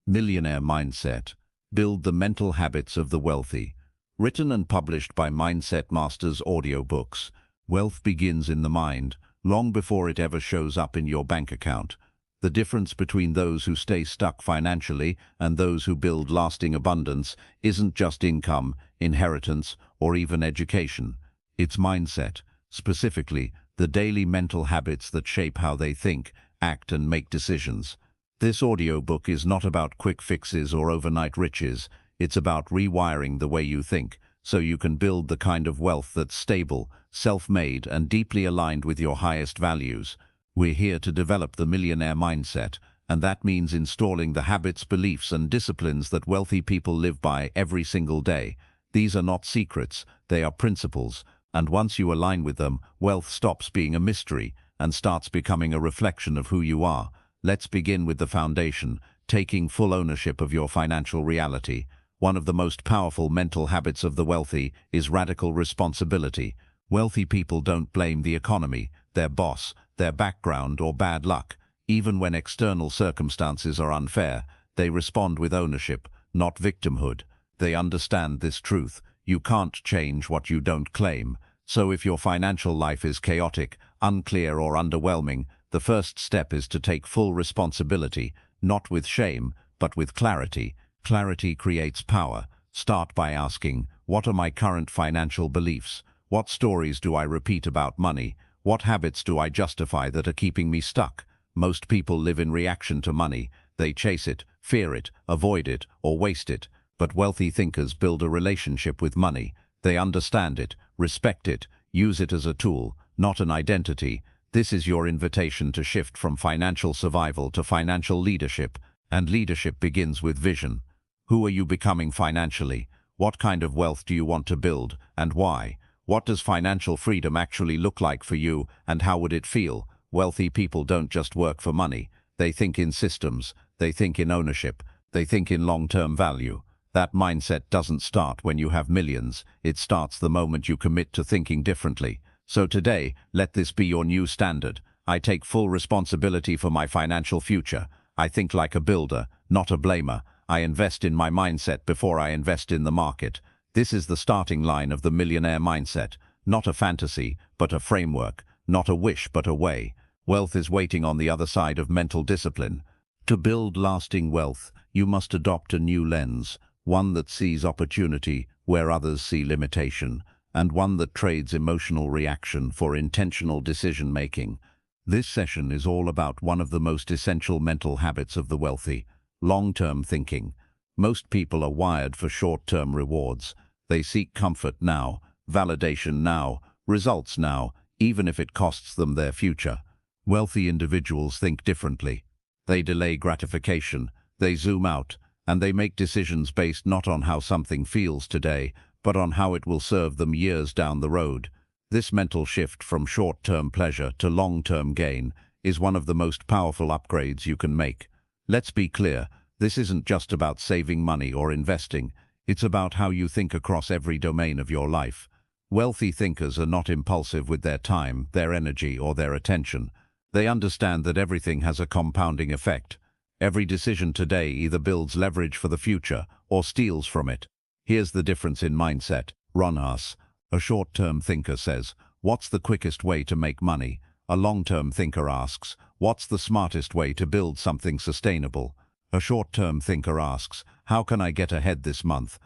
Millionaire Mindset. Build the Mental Habits of the Wealthy. Written and published by Mindset Masters Audiobooks. Wealth begins in the mind, long before it ever shows up in your bank account. The difference between those who stay stuck financially and those who build lasting abundance isn't just income, inheritance, or even education. It's mindset, specifically the daily mental habits that shape how they think, act, and make decisions. This audiobook is not about quick fixes or overnight riches. It's about rewiring the way you think, so you can build the kind of wealth that's stable, self-made, and deeply aligned with your highest values. We're here to develop the millionaire mindset, and that means installing the habits, beliefs, and disciplines that wealthy people live by every single day. These are not secrets, they are principles, and once you align with them, wealth stops being a mystery and starts becoming a reflection of who you are. Let's begin with the foundation, taking full ownership of your financial reality. One of the most powerful mental habits of the wealthy is radical responsibility. Wealthy people don't blame the economy, their boss, their background, or bad luck. Even when external circumstances are unfair, they respond with ownership, not victimhood. They understand this truth: you can't change what you don't claim. So if your financial life is chaotic, unclear, or underwhelming, the first step is to take full responsibility, not with shame, but with clarity. Clarity creates power. Start by asking, what are my current financial beliefs? What stories do I repeat about money? What habits do I justify that are keeping me stuck? Most people live in reaction to money. They chase it, fear it, avoid it, or waste it. But wealthy thinkers build a relationship with money. They understand it, respect it, use it as a tool, not an identity. This is your invitation to shift from financial survival to financial leadership, and leadership begins with vision. Who are you becoming financially? What kind of wealth do you want to build, and why? What does financial freedom actually look like for you, and how would it feel? Wealthy people don't just work for money. They think in systems, they think in ownership, they think in long-term value. That mindset doesn't start when you have millions. It starts the moment you commit to thinking differently. So today, let this be your new standard. I take full responsibility for my financial future. I think like a builder, not a blamer. I invest in my mindset before I invest in the market. This is the starting line of the millionaire mindset. Not a fantasy, but a framework. Not a wish, but a way. Wealth is waiting on the other side of mental discipline. To build lasting wealth, you must adopt a new lens. One that sees opportunity where others see limitation, and one that trades emotional reaction for intentional decision-making. This session is all about one of the most essential mental habits of the wealthy: long-term thinking. Most people are wired for short-term rewards. They seek comfort now, validation now, results now, even if it costs them their future. Wealthy individuals think differently. They delay gratification, they zoom out, and they make decisions based not on how something feels today, but on how it will serve them years down the road. This mental shift from short-term pleasure to long-term gain is one of the most powerful upgrades you can make. Let's be clear, this isn't just about saving money or investing. It's about how you think across every domain of your life. Wealthy thinkers are not impulsive with their time, their energy, or their attention. They understand that everything has a compounding effect. Every decision today either builds leverage for the future or steals from it. Here's the difference in mindset. Ronas, a short-term thinker, says, "What's the quickest way to make money?" A long-term thinker asks, "What's the smartest way to build something sustainable?" A short-term thinker asks, "How can I get ahead this month?"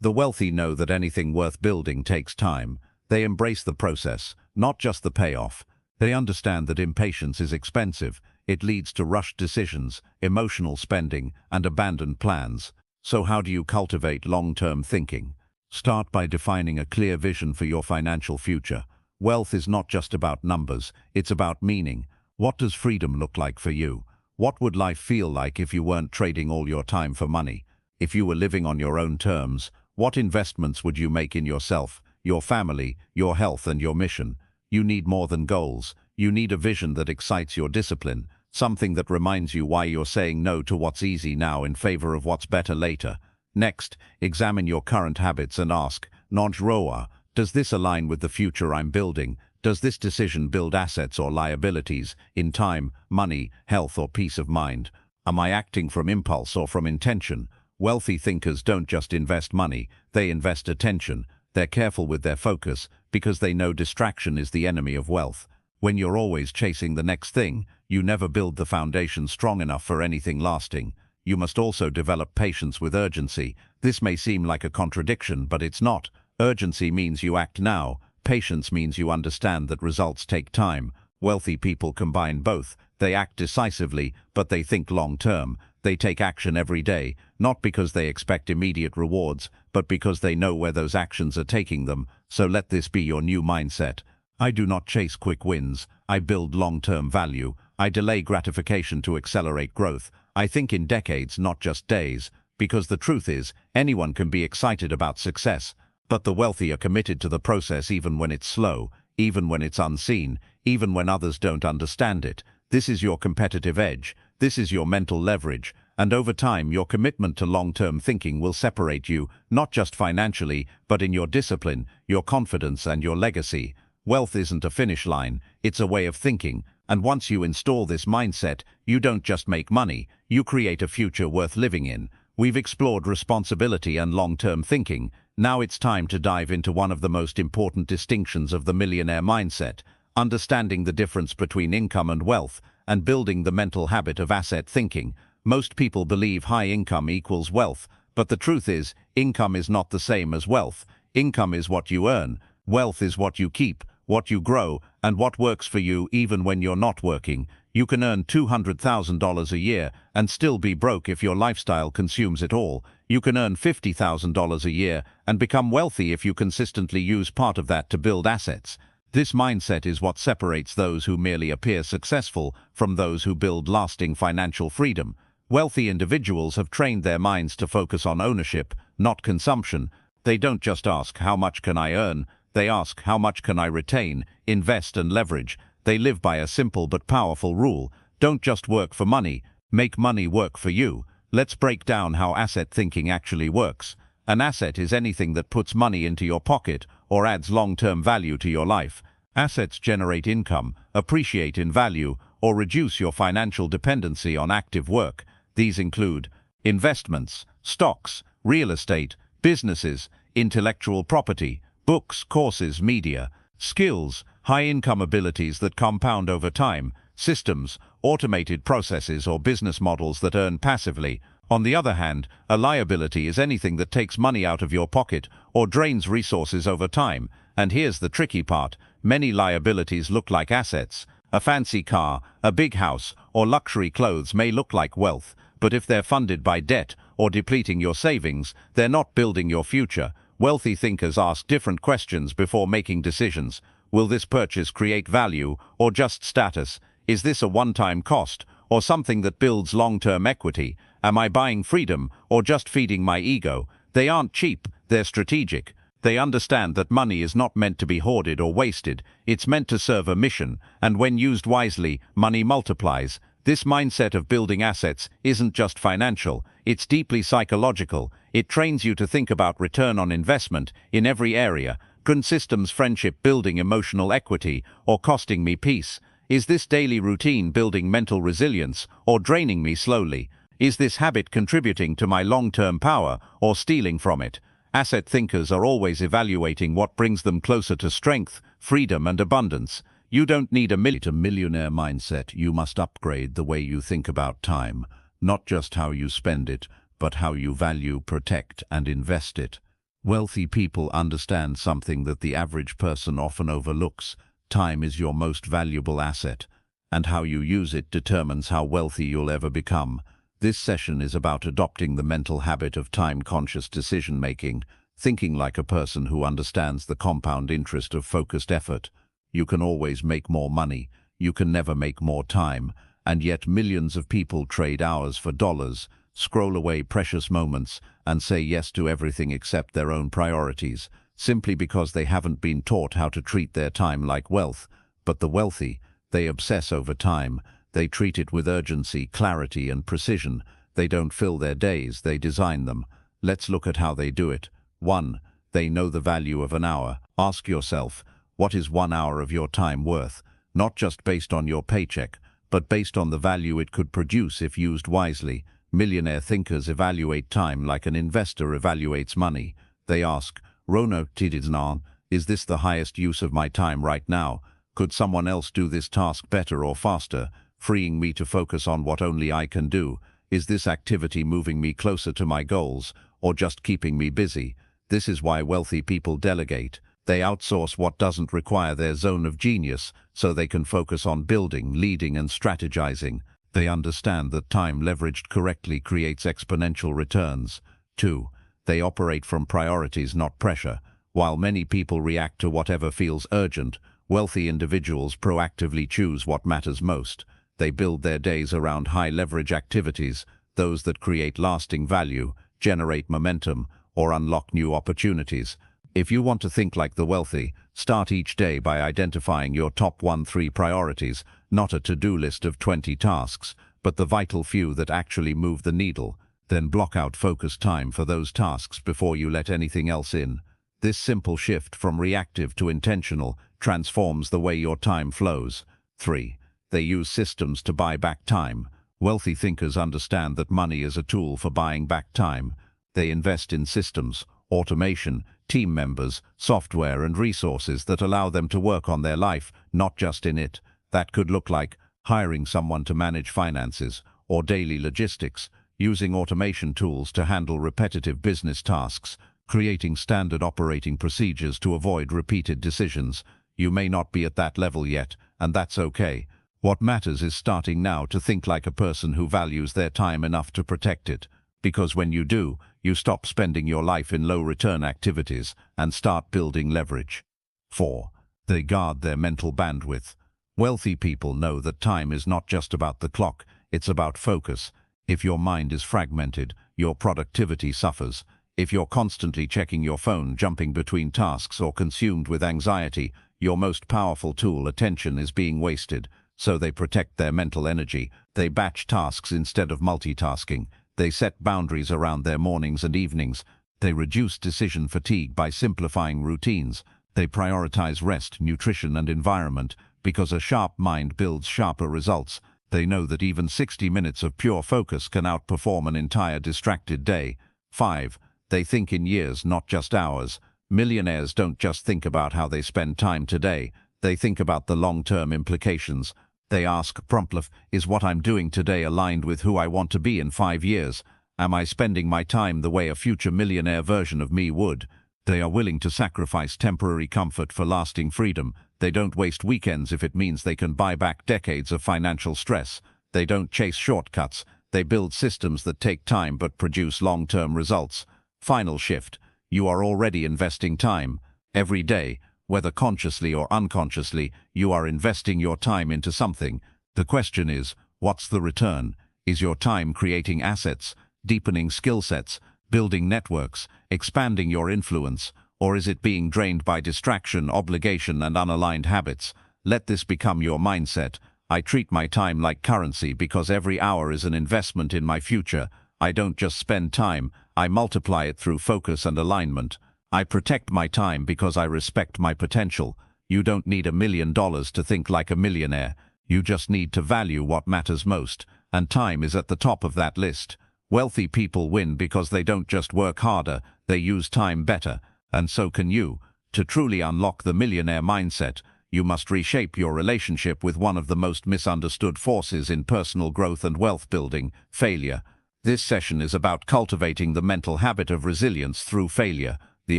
The wealthy know that anything worth building takes time. They embrace the process, not just the payoff. They understand that impatience is expensive. It leads to rushed decisions, emotional spending, and abandoned plans. So how do you cultivate long-term thinking? Start by defining a clear vision for your financial future. Wealth is not just about numbers, it's about meaning. What does freedom look like for you? What would life feel like if you weren't trading all your time for money? If you were living on your own terms, what investments would you make in yourself, your family, your health, and your mission? You need more than goals. You need a vision that excites your discipline, something that reminds you why you're saying no to what's easy now in favor of what's better later. Next, examine your current habits and ask, Nojroa, does this align with the future I'm building? Does this decision build assets or liabilities, in time, money, health, or peace of mind? Am I acting from impulse or from intention? Wealthy thinkers don't just invest money, they invest attention. They're careful with their focus because they know distraction is the enemy of wealth. When you're always chasing the next thing, you never build the foundation strong enough for anything lasting. You must also develop patience with urgency. This may seem like a contradiction, but it's not. Urgency means you act now. Patience means you understand that results take time. Wealthy people combine both. They act decisively, but they think long-term. They take action every day, not because they expect immediate rewards, but because they know where those actions are taking them. So let this be your new mindset. I do not chase quick wins. I build long-term value. I delay gratification to accelerate growth. I think in decades, not just days. Because the truth is, anyone can be excited about success. But the wealthy are committed to the process even when it's slow, even when it's unseen, even when others don't understand it. This is your competitive edge. This is your mental leverage. And over time, your commitment to long-term thinking will separate you, not just financially, but in your discipline, your confidence, and your legacy. Wealth isn't a finish line, it's a way of thinking. And once you install this mindset, you don't just make money, you create a future worth living in. We've explored responsibility and long-term thinking. Now it's time to dive into one of the most important distinctions of the millionaire mindset, understanding the difference between income and wealth, and building the mental habit of asset thinking. Most people believe high income equals wealth, but the truth is, income is not the same as wealth. Income is what you earn. Wealth is what you keep, what you grow, and what works for you even when you're not working. You can earn $200,000 a year and still be broke if your lifestyle consumes it all. You can earn $50,000 a year and become wealthy if you consistently use part of that to build assets. This mindset is what separates those who merely appear successful from those who build lasting financial freedom. Wealthy individuals have trained their minds to focus on ownership, not consumption. They don't just ask, how much can I earn? They ask, how much can I retain, invest, and leverage? They live by a simple but powerful rule. Don't just work for money, make money work for you. Let's break down how asset thinking actually works. An asset is anything that puts money into your pocket or adds long-term value to your life. Assets generate income, appreciate in value, or reduce your financial dependency on active work. These include investments, stocks, real estate, businesses, intellectual property, books, courses, media, skills, high-income abilities that compound over time, systems, automated processes, or business models that earn passively. On the other hand, a liability is anything that takes money out of your pocket or drains resources over time. And here's the tricky part. Many liabilities look like assets. A fancy car, a big house, or luxury clothes may look like wealth, but if they're funded by debt or depleting your savings, they're not building your future. Wealthy thinkers ask different questions before making decisions. Will this purchase create value or just status? Is this a one-time cost or something that builds long-term equity? Am I buying freedom or just feeding my ego? They aren't cheap, they're strategic. They understand that money is not meant to be hoarded or wasted. It's meant to serve a mission, and when used wisely, money multiplies. This mindset of building assets isn't just financial, it's deeply psychological. It trains you to think about return on investment in every area. Can systems, friendship building emotional equity, or costing me peace? Is this daily routine building mental resilience, or draining me slowly? Is this habit contributing to my long-term power, or stealing from it? Asset thinkers are always evaluating what brings them closer to strength, freedom, and abundance. You don't need a millionaire mindset. You must upgrade the way you think about time, not just how you spend it, but how you value, protect, and invest it. Wealthy people understand something that the average person often overlooks. Time is your most valuable asset, and how you use it determines how wealthy you'll ever become. This session is about adopting the mental habit of time-conscious decision-making, thinking like a person who understands the compound interest of focused effort. You can always make more money, you can never make more time, and yet millions of people trade hours for dollars, scroll away precious moments, and say yes to everything except their own priorities, simply because they haven't been taught how to treat their time like wealth. But the wealthy, they obsess over time. They treat it with urgency, clarity, and precision. They don't fill their days, they design them. Let's look at how they do it. 1. They know the value of an hour. Ask yourself, what is 1 hour of your time worth? Not just based on your paycheck, but based on the value it could produce if used wisely. Millionaire thinkers evaluate time like an investor evaluates money. They ask, Rona Tidiznan, is this the highest use of my time right now? Could someone else do this task better or faster, freeing me to focus on what only I can do? Is this activity moving me closer to my goals, or just keeping me busy? This is why wealthy people delegate. They outsource what doesn't require their zone of genius, so they can focus on building, leading, and strategizing. They understand that time leveraged correctly creates exponential returns. 2. They operate from priorities, not pressure. While many people react to whatever feels urgent, wealthy individuals proactively choose what matters most. They build their days around high-leverage activities, those that create lasting value, generate momentum, or unlock new opportunities. If you want to think like the wealthy, start each day by identifying your top 1-3 priorities, not a to-do list of 20 tasks, but the vital few that actually move the needle. Then block out focused time for those tasks before you let anything else in. This simple shift from reactive to intentional transforms the way your time flows. 3. They use systems to buy back time. Wealthy thinkers understand that money is a tool for buying back time. They invest in systems, automation, team members, software, and resources that allow them to work on their life, not just in it. That could look like hiring someone to manage finances or daily logistics, using automation tools to handle repetitive business tasks, creating standard operating procedures to avoid repeated decisions. You may not be at that level yet, and that's okay. What matters is starting now to think like a person who values their time enough to protect it. Because when you do, you stop spending your life in low-return activities and start building leverage. 4. They guard their mental bandwidth. Wealthy people know that time is not just about the clock, it's about focus. If your mind is fragmented, your productivity suffers. If you're constantly checking your phone, jumping between tasks, or consumed with anxiety, your most powerful tool, attention, is being wasted. So they protect their mental energy. They batch tasks instead of multitasking. They set boundaries around their mornings and evenings. They reduce decision fatigue by simplifying routines. They prioritize rest, nutrition, and environment, because a sharp mind builds sharper results. They know that even 60 minutes of pure focus can outperform an entire distracted day. 5. They think in years, not just hours. Millionaires don't just think about how they spend time today. They think about the long-term implications. They ask promptly, is what I'm doing today aligned with who I want to be in 5 years? Am I spending my time the way a future millionaire version of me would? They are willing to sacrifice temporary comfort for lasting freedom. They don't waste weekends if it means they can buy back decades of financial stress. They don't chase shortcuts. They build systems that take time but produce long-term results. Final shift. You are already investing time. Every day, whether consciously or unconsciously, you are investing your time into something. The question is, what's the return? Is your time creating assets, deepening skill sets, building networks, expanding your influence, or is it being drained by distraction, obligation, and unaligned habits? Let this become your mindset. I treat my time like currency because every hour is an investment in my future. I don't just spend time, I multiply it through focus and alignment. I protect my time because I respect my potential. You don't need $1 million to think like a millionaire. You just need to value what matters most, and time is at the top of that list. Wealthy people win because they don't just work harder, they use time better, and so can you. To truly unlock the millionaire mindset, you must reshape your relationship with one of the most misunderstood forces in personal growth and wealth building, failure. This session is about cultivating the mental habit of resilience through failure, the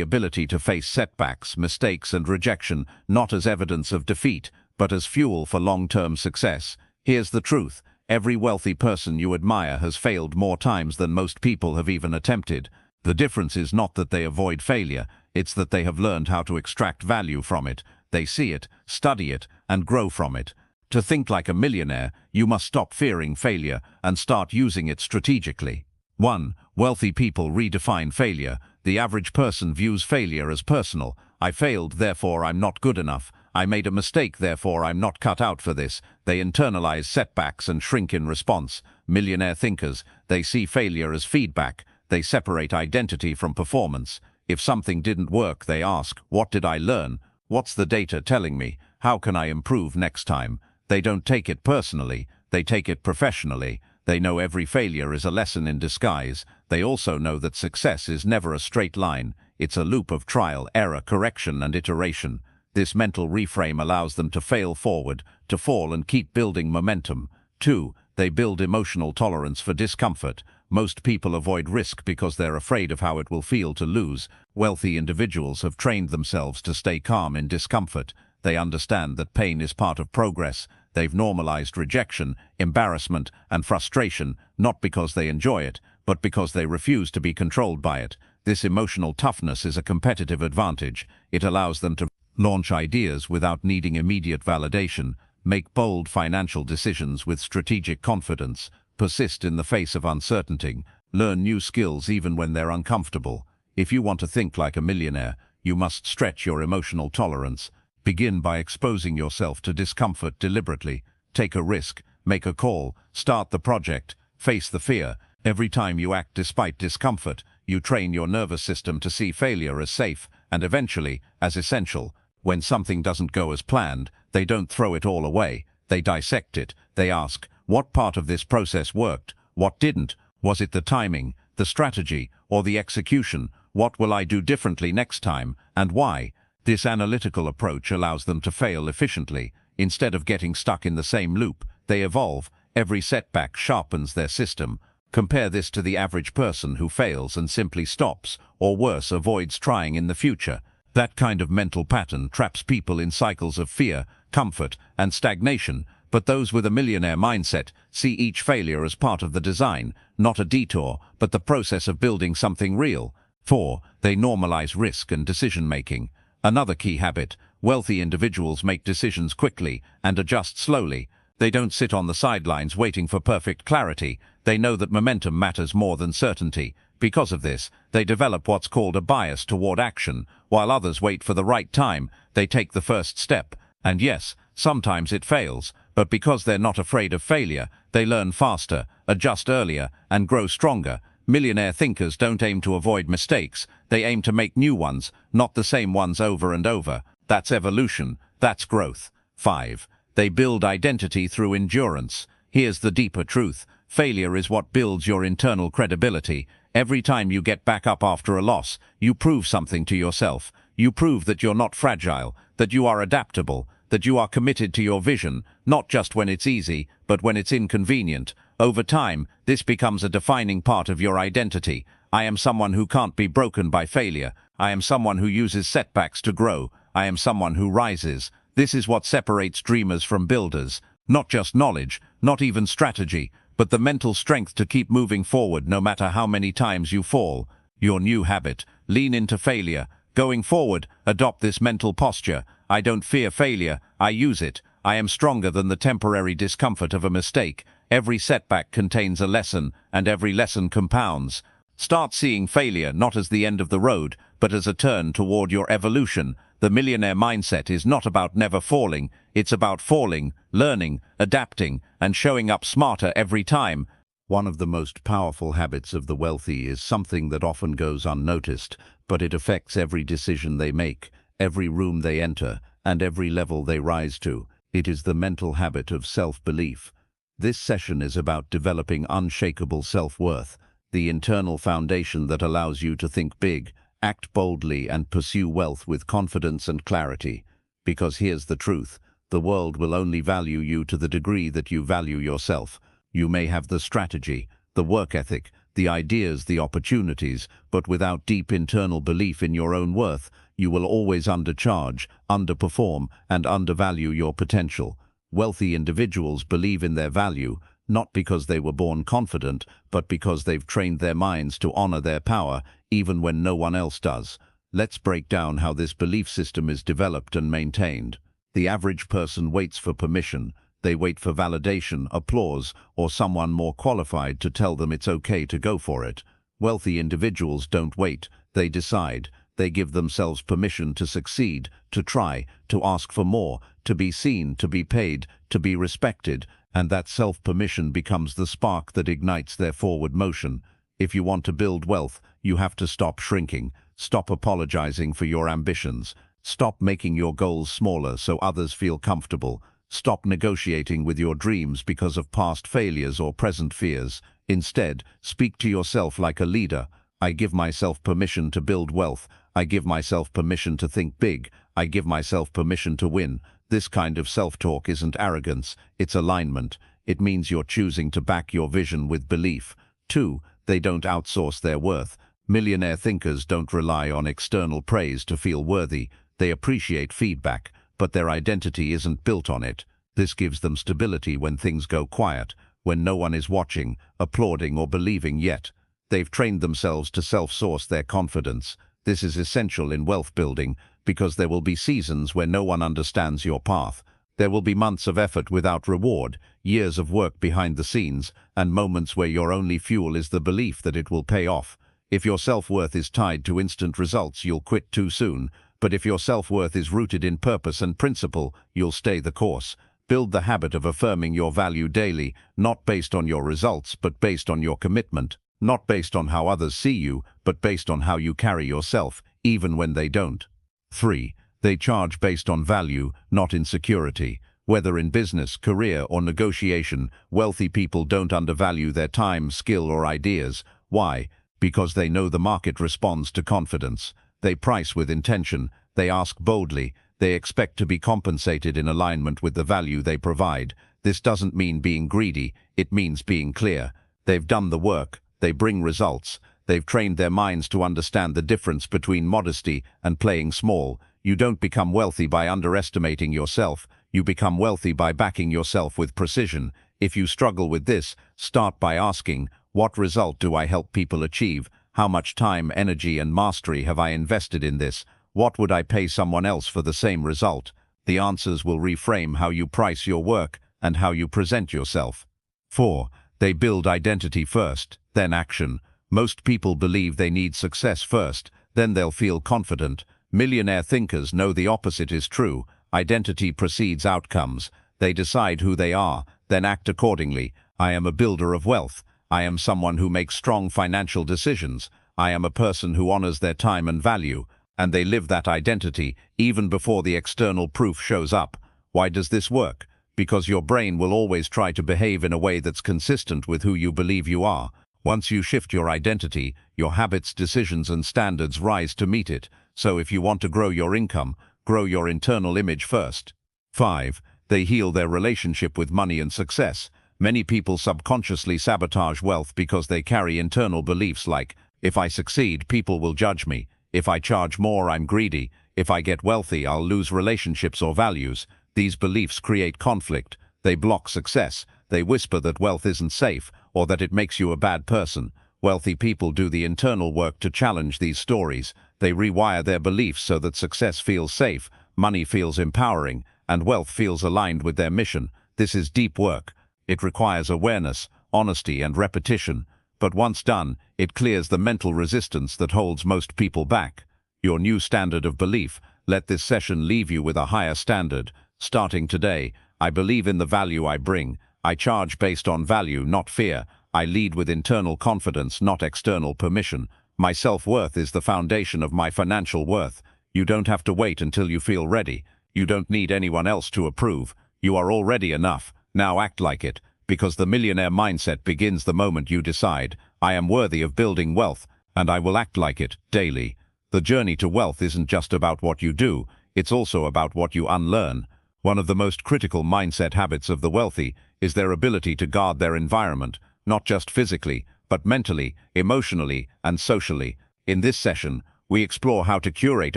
ability to face setbacks, mistakes, and rejection, not as evidence of defeat, but as fuel for long-term success. Here's the truth. Every wealthy person you admire has failed more times than most people have even attempted. The difference is not that they avoid failure, it's that they have learned how to extract value from it. They see it, study it, and grow from it. To think like a millionaire, you must stop fearing failure and start using it strategically. 1. Wealthy people redefine failure. The average person views failure as personal. I failed, therefore I'm not good enough. I made a mistake, therefore I'm not cut out for this. They internalize setbacks and shrink in response. Millionaire thinkers, they see failure as feedback. They separate identity from performance. If something didn't work, they ask, what did I learn? What's the data telling me? How can I improve next time? They don't take it personally. They take it professionally. They know every failure is a lesson in disguise. They also know that success is never a straight line. It's a loop of trial, error, correction, and iteration. This mental reframe allows them to fail forward, to fall and keep building momentum. 2. They build emotional tolerance for discomfort. Most people avoid risk because they're afraid of how it will feel to lose. Wealthy individuals have trained themselves to stay calm in discomfort. They understand that pain is part of progress. They've normalized rejection, embarrassment, and frustration, not because they enjoy it, but because they refuse to be controlled by it. This emotional toughness is a competitive advantage. It allows them to launch ideas without needing immediate validation, make bold financial decisions with strategic confidence, persist in the face of uncertainty, learn new skills even when they're uncomfortable. If you want to think like a millionaire, you must stretch your emotional tolerance. Begin by exposing yourself to discomfort deliberately. Take a risk, make a call, start the project, face the fear. Every time you act despite discomfort, you train your nervous system to see failure as safe and eventually as essential. When something doesn't go as planned, they don't throw it all away. They dissect it. They ask, what part of this process worked? What didn't? Was it the timing, the strategy, or the execution? What will I do differently next time, and why? This analytical approach allows them to fail efficiently. Instead of getting stuck in the same loop, they evolve. Every setback sharpens their system. Compare this to the average person who fails and simply stops, or worse, avoids trying in the future. That kind of mental pattern traps people in cycles of fear, comfort, and stagnation. But those with a millionaire mindset see each failure as part of the design, not a detour, but the process of building something real. 4. They normalize risk and decision-making. Another key habit: wealthy individuals make decisions quickly and adjust slowly. They don't sit on the sidelines waiting for perfect clarity. They know that momentum matters more than certainty. Because of this, they develop what's called a bias toward action. While others wait for the right time, they take the first step. And yes, sometimes it fails, but because they're not afraid of failure, they learn faster, adjust earlier, and grow stronger. Millionaire thinkers don't aim to avoid mistakes. They aim to make new ones, not the same ones over and over. That's evolution. That's growth. 5. They build identity through endurance. Here's the deeper truth. Failure is what builds your internal credibility. Every time you get back up after a loss, you prove something to yourself. You prove that you're not fragile, that you are adaptable, that you are committed to your vision, not just when it's easy, but when it's inconvenient. Over time, this becomes a defining part of your identity. I am someone who can't be broken by failure. I am someone who uses setbacks to grow. I am someone who rises. This is what separates dreamers from builders. Not just knowledge, not even strategy, but the mental strength to keep moving forward no matter how many times you fall. Your new habit: lean into failure. Going forward, adopt this mental posture. I don't fear failure, I use it. I am stronger than the temporary discomfort of a mistake. Every setback contains a lesson, and every lesson compounds. Start seeing failure not as the end of the road, but as a turn toward your evolution. The millionaire mindset is not about never falling. It's about falling, learning, adapting, and showing up smarter every time. One of the most powerful habits of the wealthy is something that often goes unnoticed, but it affects every decision they make, every room they enter, and every level they rise to. It is the mental habit of self-belief. This session is about developing unshakable self-worth, the internal foundation that allows you to think big, act boldly, and pursue wealth with confidence and clarity. Because here's the truth: the world will only value you to the degree that you value yourself. You may have the strategy, the work ethic, the ideas, the opportunities, but without deep internal belief in your own worth, you will always undercharge, underperform, and undervalue your potential. Wealthy individuals believe in their value, not because they were born confident, but because they've trained their minds to honor their power, even when no one else does. Let's break down how this belief system is developed and maintained. The average person waits for permission. They wait for validation, applause, or someone more qualified to tell them it's okay to go for it. Wealthy individuals don't wait. They decide. They give themselves permission to succeed, to try, to ask for more, to be seen, to be paid, to be respected, and that self-permission becomes the spark that ignites their forward motion. If you want to build wealth, you have to stop shrinking, stop apologizing for your ambitions, stop making your goals smaller so others feel comfortable, Stop negotiating with your dreams because of past failures or present fears. Instead, speak to yourself like a leader. I give myself permission to build wealth. I give myself permission to think big. I give myself permission to win. This kind of self-talk isn't arrogance, it's alignment. It means you're choosing to back your vision with belief. 2. They don't outsource their worth. Millionaire thinkers don't rely on external praise to feel worthy. They appreciate feedback, but their identity isn't built on it. This gives them stability when things go quiet, when no one is watching, applauding, or believing yet. They've trained themselves to self-source their confidence. This is essential in wealth building because there will be seasons where no one understands your path. There will be months of effort without reward, years of work behind the scenes, and moments where your only fuel is the belief that it will pay off. If your self-worth is tied to instant results, you'll quit too soon. But if your self-worth is rooted in purpose and principle, you'll stay the course. Build the habit of affirming your value daily, not based on your results, but based on your commitment. Not based on how others see you, but based on how you carry yourself, even when they don't. 3. They charge based on value, not insecurity. Whether in business, career, or negotiation, wealthy people don't undervalue their time, skill, or ideas. Why? Because they know the market responds to confidence. They price with intention. They ask boldly. They expect to be compensated in alignment with the value they provide. This doesn't mean being greedy. It means being clear. They've done the work. They bring results. They've trained their minds to understand the difference between modesty and playing small. You don't become wealthy by underestimating yourself. You become wealthy by backing yourself with precision. If you struggle with this, start by asking, what result do I help people achieve? How much time, energy, and mastery have I invested in this? What would I pay someone else for the same result? The answers will reframe how you price your work and how you present yourself. 4. They build identity first, then action. Most people believe they need success first, then they'll feel confident. Millionaire thinkers know the opposite is true. Identity precedes outcomes. They decide who they are, then act accordingly. I am a builder of wealth. I am someone who makes strong financial decisions. I am a person who honors their time and value. And they live that identity even before the external proof shows up. Why does this work? Because your brain will always try to behave in a way that's consistent with who you believe you are. Once you shift your identity, your habits, decisions, and standards rise to meet it. So if you want to grow your income, grow your internal image first. 5. They heal their relationship with money and success. Many people subconsciously sabotage wealth because they carry internal beliefs like, if I succeed, people will judge me. If I charge more, I'm greedy. If I get wealthy, I'll lose relationships or values. These beliefs create conflict. They block success. They whisper that wealth isn't safe or that it makes you a bad person. Wealthy people do the internal work to challenge these stories. They rewire their beliefs so that success feels safe, money feels empowering, and wealth feels aligned with their mission. This is deep work. It requires awareness, honesty, and repetition. But once done, it clears the mental resistance that holds most people back. Your new standard of belief. Let this session leave you with a higher standard. Starting today, I believe in the value I bring. I charge based on value, not fear. I lead with internal confidence, not external permission. My self-worth is the foundation of my financial worth. You don't have to wait until you feel ready. You don't need anyone else to approve. You are already enough. Now act like it, because the millionaire mindset begins the moment you decide, I am worthy of building wealth, and I will act like it daily. The journey to wealth isn't just about what you do, it's also about what you unlearn. One of the most critical mindset habits of the wealthy is their ability to guard their environment, not just physically, but mentally, emotionally, and socially. In this session, we explore how to curate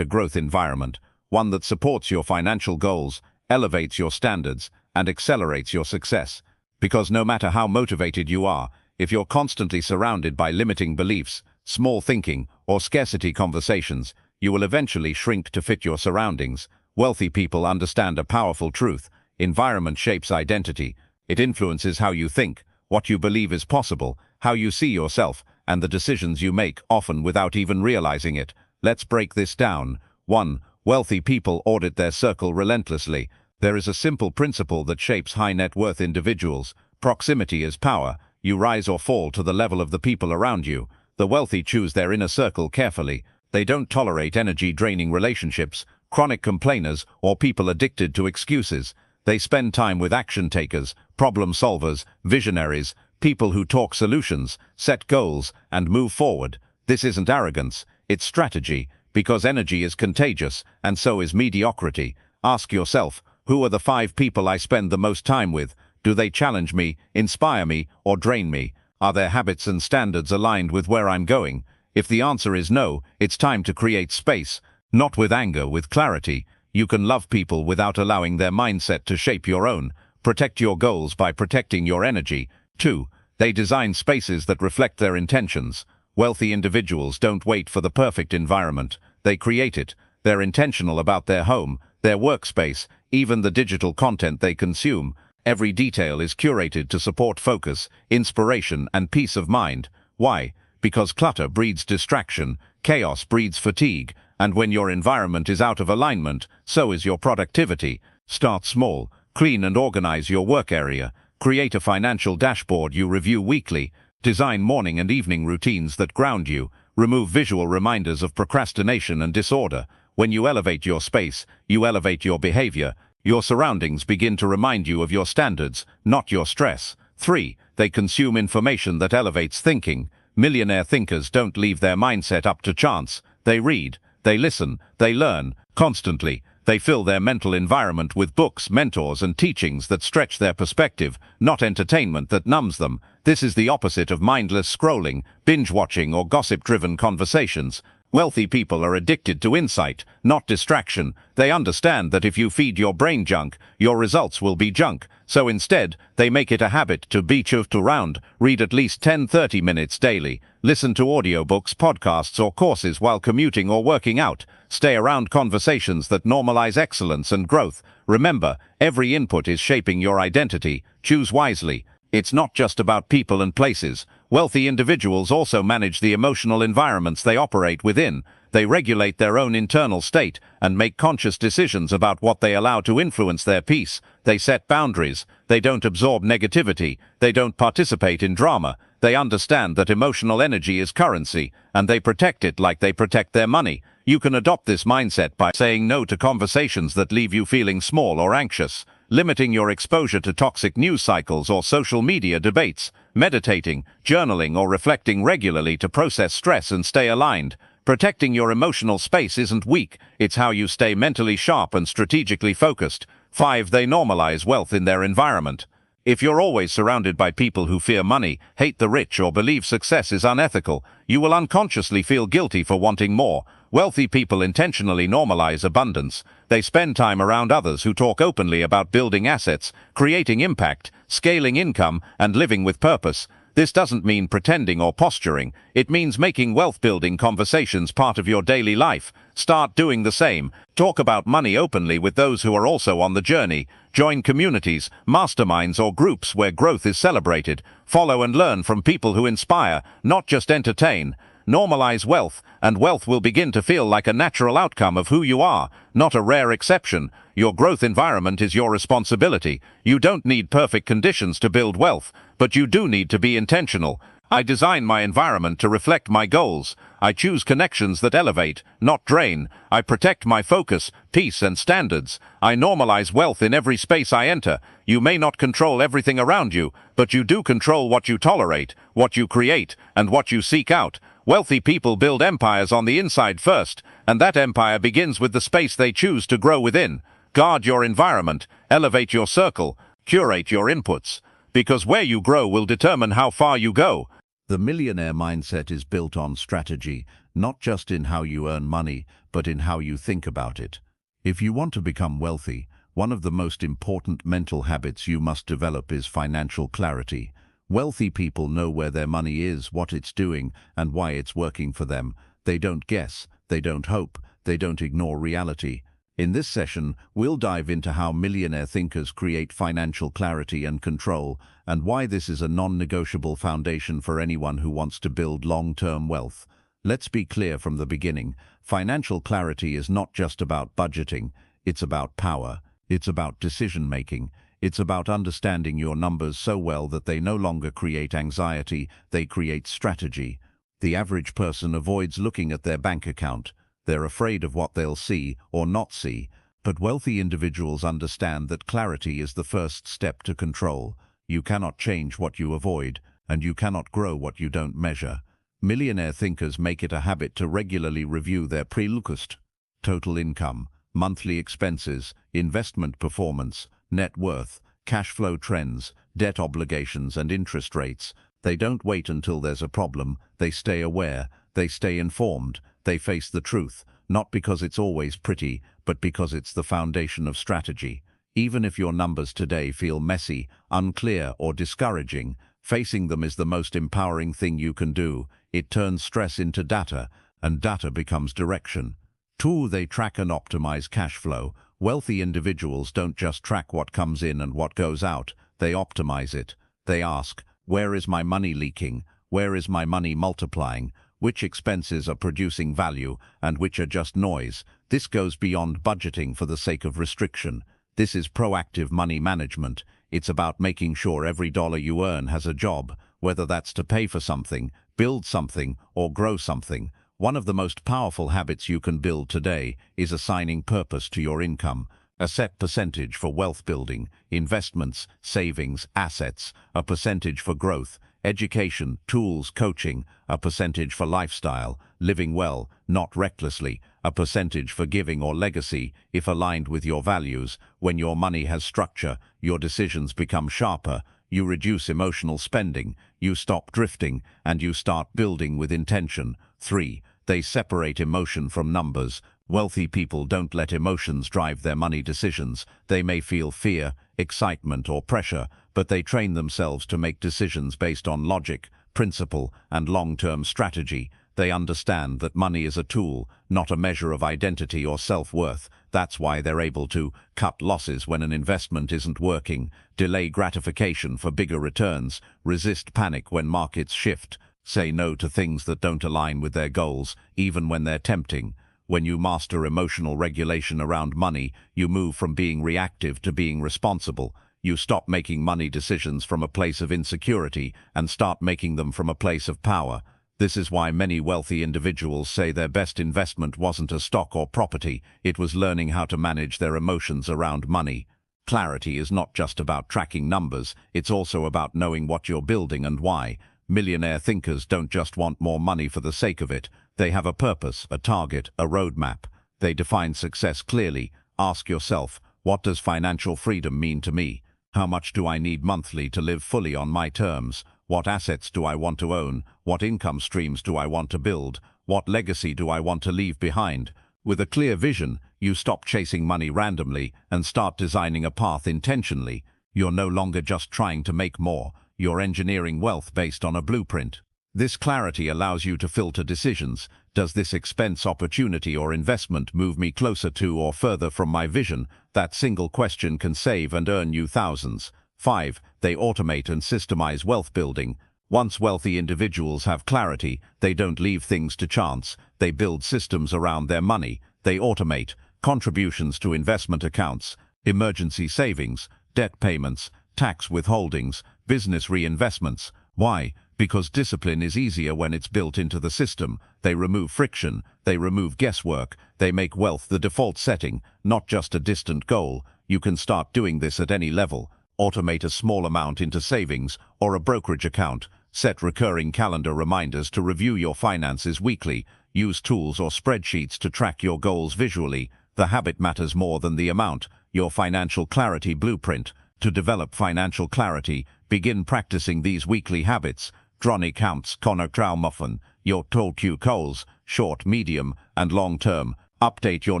a growth environment, one that supports your financial goals, elevates your standards, and accelerates your success. Because no matter how motivated you are, if you're constantly surrounded by limiting beliefs, small thinking, or scarcity conversations, you will eventually shrink to fit your surroundings. Wealthy people understand a powerful truth. Environment shapes identity. It influences how you think, what you believe is possible, how you see yourself, and the decisions you make, often without even realizing it. Let's break this down. 1. Wealthy people audit their circle relentlessly. There is a simple principle that shapes high net worth individuals. Proximity is power. You rise or fall to the level of the people around you. The wealthy choose their inner circle carefully. They don't tolerate energy-draining relationships, chronic complainers, or people addicted to excuses. They spend time with action takers, problem solvers, visionaries, people who talk solutions, set goals, and move forward. This isn't arrogance, it's strategy, because energy is contagious, and so is mediocrity. Ask yourself, who are the 5 people I spend the most time with? Do they challenge me, inspire me, or drain me? Are their habits and standards aligned with where I'm going? If the answer is no, it's time to create space. Not with anger, with clarity. You can love people without allowing their mindset to shape your own. Protect your goals by protecting your energy. 2. They design spaces that reflect their intentions. Wealthy individuals don't wait for the perfect environment. They create it. They're intentional about their home, their workspace, even the digital content they consume. Every detail is curated to support focus, inspiration, and peace of mind. Why? Because clutter breeds distraction, chaos breeds fatigue, and when your environment is out of alignment, so is your productivity. Start small. Clean and organize your work area. Create a financial dashboard you review weekly. Design morning and evening routines that ground you. Remove visual reminders of procrastination and disorder. When you elevate your space, you elevate your behavior. Your surroundings begin to remind you of your standards, not your stress. 3. They consume information that elevates thinking. Millionaire thinkers don't leave their mindset up to chance. They read, they listen, they learn, constantly. They fill their mental environment with books, mentors, and teachings that stretch their perspective, not entertainment that numbs them. This is the opposite of mindless scrolling, binge-watching, or gossip-driven conversations. Wealthy people are addicted to insight, not distraction. They understand that if you feed your brain junk, your results will be junk. So instead, they make it a habit to be chuffed around, read at least 10-30 minutes daily, listen to audiobooks, podcasts, or courses while commuting or working out. Stay around conversations that normalize excellence and growth. Remember, every input is shaping your identity. Choose wisely. It's not just about people and places. Wealthy individuals also manage the emotional environments they operate within. They regulate their own internal state and make conscious decisions about what they allow to influence their peace. They set boundaries. They don't absorb negativity. They don't participate in drama. They understand that emotional energy is currency, and they protect it like they protect their money. You can adopt this mindset by saying no to conversations that leave you feeling small or anxious, limiting your exposure to toxic news cycles or social media debates, meditating, journaling, or reflecting regularly to process stress and stay aligned. Protecting your emotional space isn't weak, it's how you stay mentally sharp and strategically focused. 5. They normalize wealth in their environment. If you're always surrounded by people who fear money, hate the rich, or believe success is unethical, you will unconsciously feel guilty for wanting more. Wealthy people intentionally normalize abundance. They spend time around others who talk openly about building assets, creating impact, scaling income, and living with purpose. This doesn't mean pretending or posturing. It means making wealth-building conversations part of your daily life. Start doing the same. Talk about money openly with those who are also on the journey. Join communities, masterminds, or groups where growth is celebrated. Follow and learn from people who inspire, not just entertain. Normalize wealth, and wealth will begin to feel like a natural outcome of who you are, not a rare exception. Your growth environment is your responsibility. You don't need perfect conditions to build wealth, but you do need to be intentional. I design my environment to reflect my goals. I choose connections that elevate, not drain. I protect my focus, peace, and standards. I normalize wealth in every space I enter. You may not control everything around you, but you do control what you tolerate, what you create, and what you seek out. Wealthy people build empires on the inside first, and that empire begins with the space they choose to grow within. Guard your environment, elevate your circle, curate your inputs, because where you grow will determine how far you go. The millionaire mindset is built on strategy, not just in how you earn money, but in how you think about it. If you want to become wealthy, one of the most important mental habits you must develop is financial clarity. Wealthy people know where their money is, what it's doing, and why it's working for them. They don't guess, they don't hope, they don't ignore reality. In this session, we'll dive into how millionaire thinkers create financial clarity and control, and why this is a non-negotiable foundation for anyone who wants to build long-term wealth. Let's be clear from the beginning. Financial clarity is not just about budgeting. It's about power. It's about decision-making. It's about understanding your numbers so well that they no longer create anxiety, they create strategy. The average person avoids looking at their bank account. They're afraid of what they'll see or not see. But wealthy individuals understand that clarity is the first step to control. You cannot change what you avoid, and you cannot grow what you don't measure. Millionaire thinkers make it a habit to regularly review their pre-lucust, total income, monthly expenses, investment performance, net worth, cash flow trends, debt obligations and interest rates. They don't wait until there's a problem. They stay aware, they stay informed, they face the truth, not because it's always pretty, but because it's the foundation of strategy. Even if your numbers today feel messy, unclear or discouraging, facing them is the most empowering thing you can do. It turns stress into data, and data becomes direction. 2. They track and optimize cash flow. Wealthy individuals don't just track what comes in and what goes out, they optimize it. They ask, where is my money leaking? Where is my money multiplying? Which expenses are producing value and which are just noise? This goes beyond budgeting for the sake of restriction. This is proactive money management. It's about making sure every dollar you earn has a job, whether that's to pay for something, build something, or grow something. One of the most powerful habits you can build today is assigning purpose to your income. A set percentage for wealth building, investments, savings, assets, a percentage for growth, education, tools, coaching, a percentage for lifestyle, living well, not recklessly, a percentage for giving or legacy, if aligned with your values. When your money has structure, your decisions become sharper, you reduce emotional spending, you stop drifting, and you start building with intention. 3. They separate emotion from numbers. Wealthy people don't let emotions drive their money decisions. They may feel fear, excitement, or pressure, but they train themselves to make decisions based on logic, principle, and long-term strategy. They understand that money is a tool, not a measure of identity or self-worth. That's why they're able to cut losses when an investment isn't working, delay gratification for bigger returns, resist panic when markets shift, say no to things that don't align with their goals, even when they're tempting. When you master emotional regulation around money, you move from being reactive to being responsible. You stop making money decisions from a place of insecurity and start making them from a place of power. This is why many wealthy individuals say their best investment wasn't a stock or property, it was learning how to manage their emotions around money. Clarity is not just about tracking numbers, it's also about knowing what you're building and why. Millionaire thinkers don't just want more money for the sake of it. They have a purpose, a target, a roadmap. They define success clearly. Ask yourself, what does financial freedom mean to me? How much do I need monthly to live fully on my terms? What assets do I want to own? What income streams do I want to build? What legacy do I want to leave behind? With a clear vision, you stop chasing money randomly and start designing a path intentionally. You're no longer just trying to make more. You're engineering wealth based on a blueprint. This clarity allows you to filter decisions. Does this expense, opportunity, or investment move me closer to or further from my vision? That single question can save and earn you thousands. 5. They automate and systemize wealth building. Once wealthy individuals have clarity, they don't leave things to chance. They build systems around their money. They automate contributions to investment accounts, emergency savings, debt payments, tax withholdings, business reinvestments. Why? Because discipline is easier when it's built into the system. They remove friction, they remove guesswork, they make wealth the default setting, not just a distant goal. You can start doing this at any level. Automate a small amount into savings or a brokerage account. Set recurring calendar reminders to review your finances weekly. Use tools or spreadsheets to track your goals visually. The habit matters more than the amount. Your financial clarity blueprint. To develop financial clarity, begin practicing these weekly habits. Drony counts, Connor Traumaffen, your Tolq goals, short, medium, and long term. Update your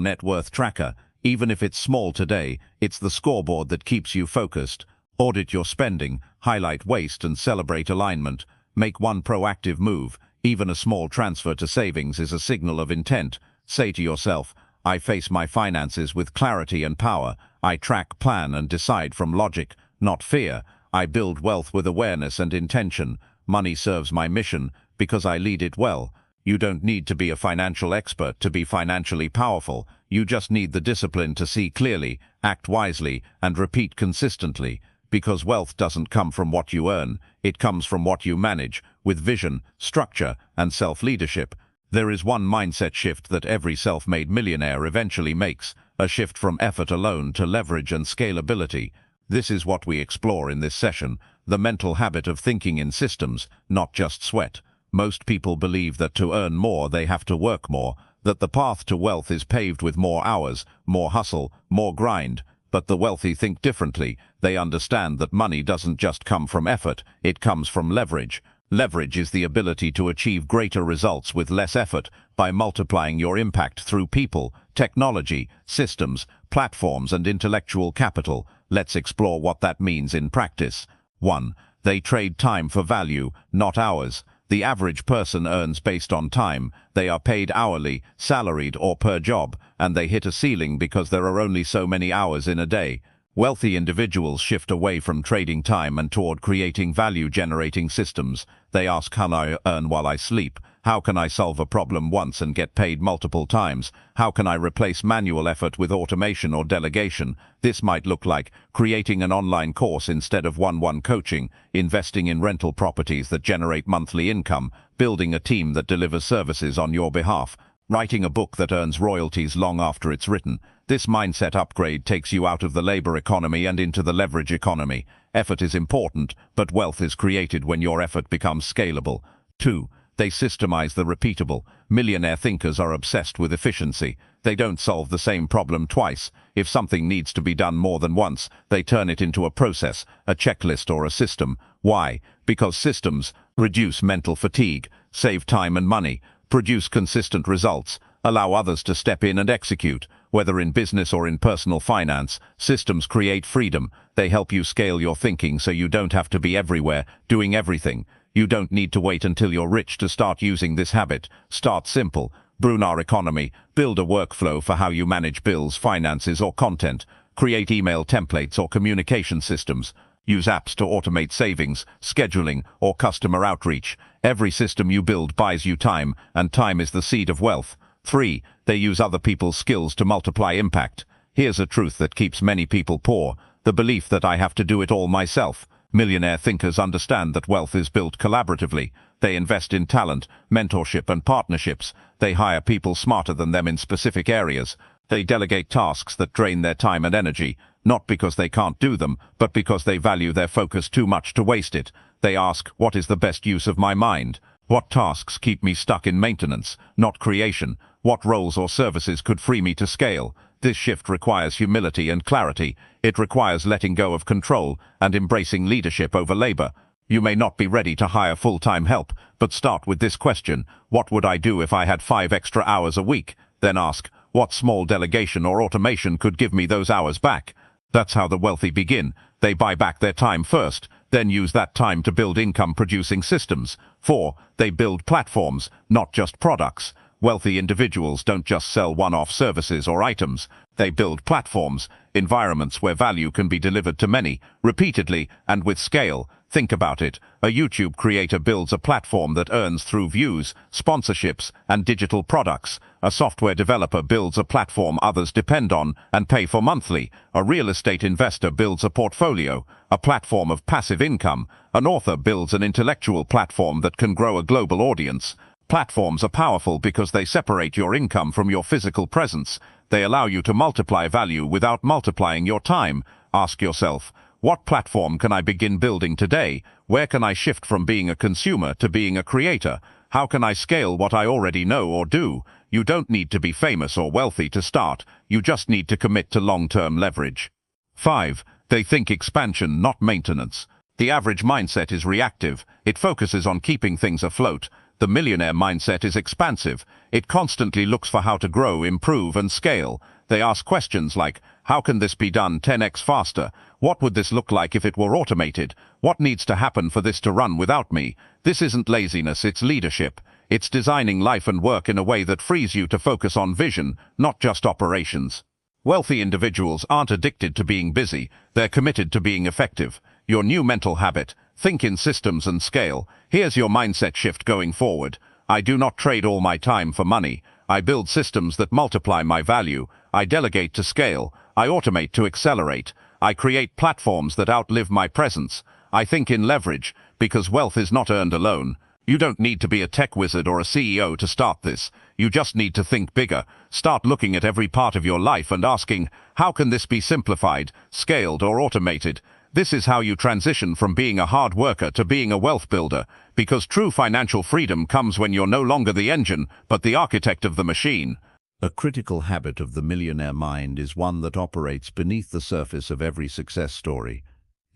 net worth tracker. Even if it's small today, it's the scoreboard that keeps you focused. Audit your spending, highlight waste and celebrate alignment. Make one proactive move. Even a small transfer to savings is a signal of intent. Say to yourself, I face my finances with clarity and power. I track, plan, and decide from logic, not fear. I build wealth with awareness and intention. Money serves my mission because I lead it well. You don't need to be a financial expert to be financially powerful. You just need the discipline to see clearly, act wisely, and repeat consistently. Because wealth doesn't come from what you earn, it comes from what you manage, with vision, structure, and self-leadership. There is one mindset shift that every self-made millionaire eventually makes. a shift from effort alone to leverage and scalability. This is what we explore in this session, the mental habit of thinking in systems, not just sweat. Most people believe that to earn more they have to work more, that the path to wealth is paved with more hours, more hustle, more grind. But the wealthy think differently. They understand that money doesn't just come from effort, it comes from leverage. Leverage is the ability to achieve greater results with less effort by multiplying your impact through people, technology, systems, platforms, and intellectual capital. Let's explore what that means in practice. 1. They trade time for value, not hours. The average person earns based on time. They are paid hourly, salaried, or per job, and they hit a ceiling because there are only so many hours in a day. Wealthy individuals shift away from trading time and toward creating value-generating systems. They ask, how can I earn while I sleep? How can I solve a problem once and get paid multiple times? How can I replace manual effort with automation or delegation? This might look like creating an online course instead of one-on-one coaching, investing in rental properties that generate monthly income, building a team that delivers services on your behalf, writing a book that earns royalties long after it's written. This mindset upgrade takes you out of the labor economy and into the leverage economy. Effort is important, but wealth is created when your effort becomes scalable. 2. They systemize the repeatable. Millionaire thinkers are obsessed with efficiency. They don't solve the same problem twice. If something needs to be done more than once, they turn it into a process, a checklist, or a system. Why? Because systems reduce mental fatigue, save time and money, produce consistent results, allow others to step in and execute. Whether in business or in personal finance, systems create freedom. They help you scale your thinking so you don't have to be everywhere, doing everything. You don't need to wait until you're rich to start using this habit. Start simple. Brunar economy. Build a workflow for how you manage bills, finances, or content. Create email templates or communication systems. Use apps to automate savings, scheduling, or customer outreach. Every system you build buys you time, and time is the seed of wealth. 3. They use other people's skills to multiply impact. Here's a truth that keeps many people poor: the belief that I have to do it all myself. Millionaire thinkers understand that wealth is built collaboratively. They invest in talent, mentorship, and partnerships. They hire people smarter than them in specific areas. They delegate tasks that drain their time and energy, not because they can't do them, but because they value their focus too much to waste it. They ask, what is the best use of my mind? What tasks keep me stuck in maintenance, not creation? What roles or services could free me to scale? This shift requires humility and clarity. It requires letting go of control and embracing leadership over labor. You may not be ready to hire full-time help, but start with this question: what would I do if I had 5 extra hours a week? Then ask, what small delegation or automation could give me those hours back? That's how the wealthy begin. They buy back their time first, then use that time to build income-producing systems. 4. They build platforms, not just products. Wealthy individuals don't just sell one-off services or items. They build platforms, environments where value can be delivered to many, repeatedly, and with scale. Think about it. A YouTube creator builds a platform that earns through views, sponsorships, and digital products. A software developer builds a platform others depend on and pay for monthly. A real estate investor builds a portfolio, a platform of passive income. An author builds an intellectual platform that can grow a global audience. Platforms are powerful because they separate your income from your physical presence. They allow you to multiply value without multiplying your time. Ask yourself, what platform can I begin building today? Where can I shift from being a consumer to being a creator? How can I scale what I already know or do? You don't need to be famous or wealthy to start. You just need to commit to long-term leverage. 5. They think expansion, not maintenance. The average mindset is reactive. It focuses on keeping things afloat. The millionaire mindset is expansive. It constantly looks for how to grow, improve, and scale. They ask questions like, how can this be done 10x faster? What would this look like if it were automated? What needs to happen for this to run without me? This isn't laziness, it's leadership. It's designing life and work in a way that frees you to focus on vision, not just operations. Wealthy individuals aren't addicted to being busy. They're committed to being effective. Your new mental habit: think in systems and scale. Here's your mindset shift going forward. I do not trade all my time for money. I build systems that multiply my value. I delegate to scale. I automate to accelerate. I create platforms that outlive my presence. I think in leverage, because wealth is not earned alone. You don't need to be a tech wizard or a CEO to start this. You just need to think bigger. Start looking at every part of your life and asking, how can this be simplified, scaled, or automated? This is how you transition from being a hard worker to being a wealth builder, because true financial freedom comes when you're no longer the engine, but the architect of the machine. A critical habit of the millionaire mind is one that operates beneath the surface of every success story.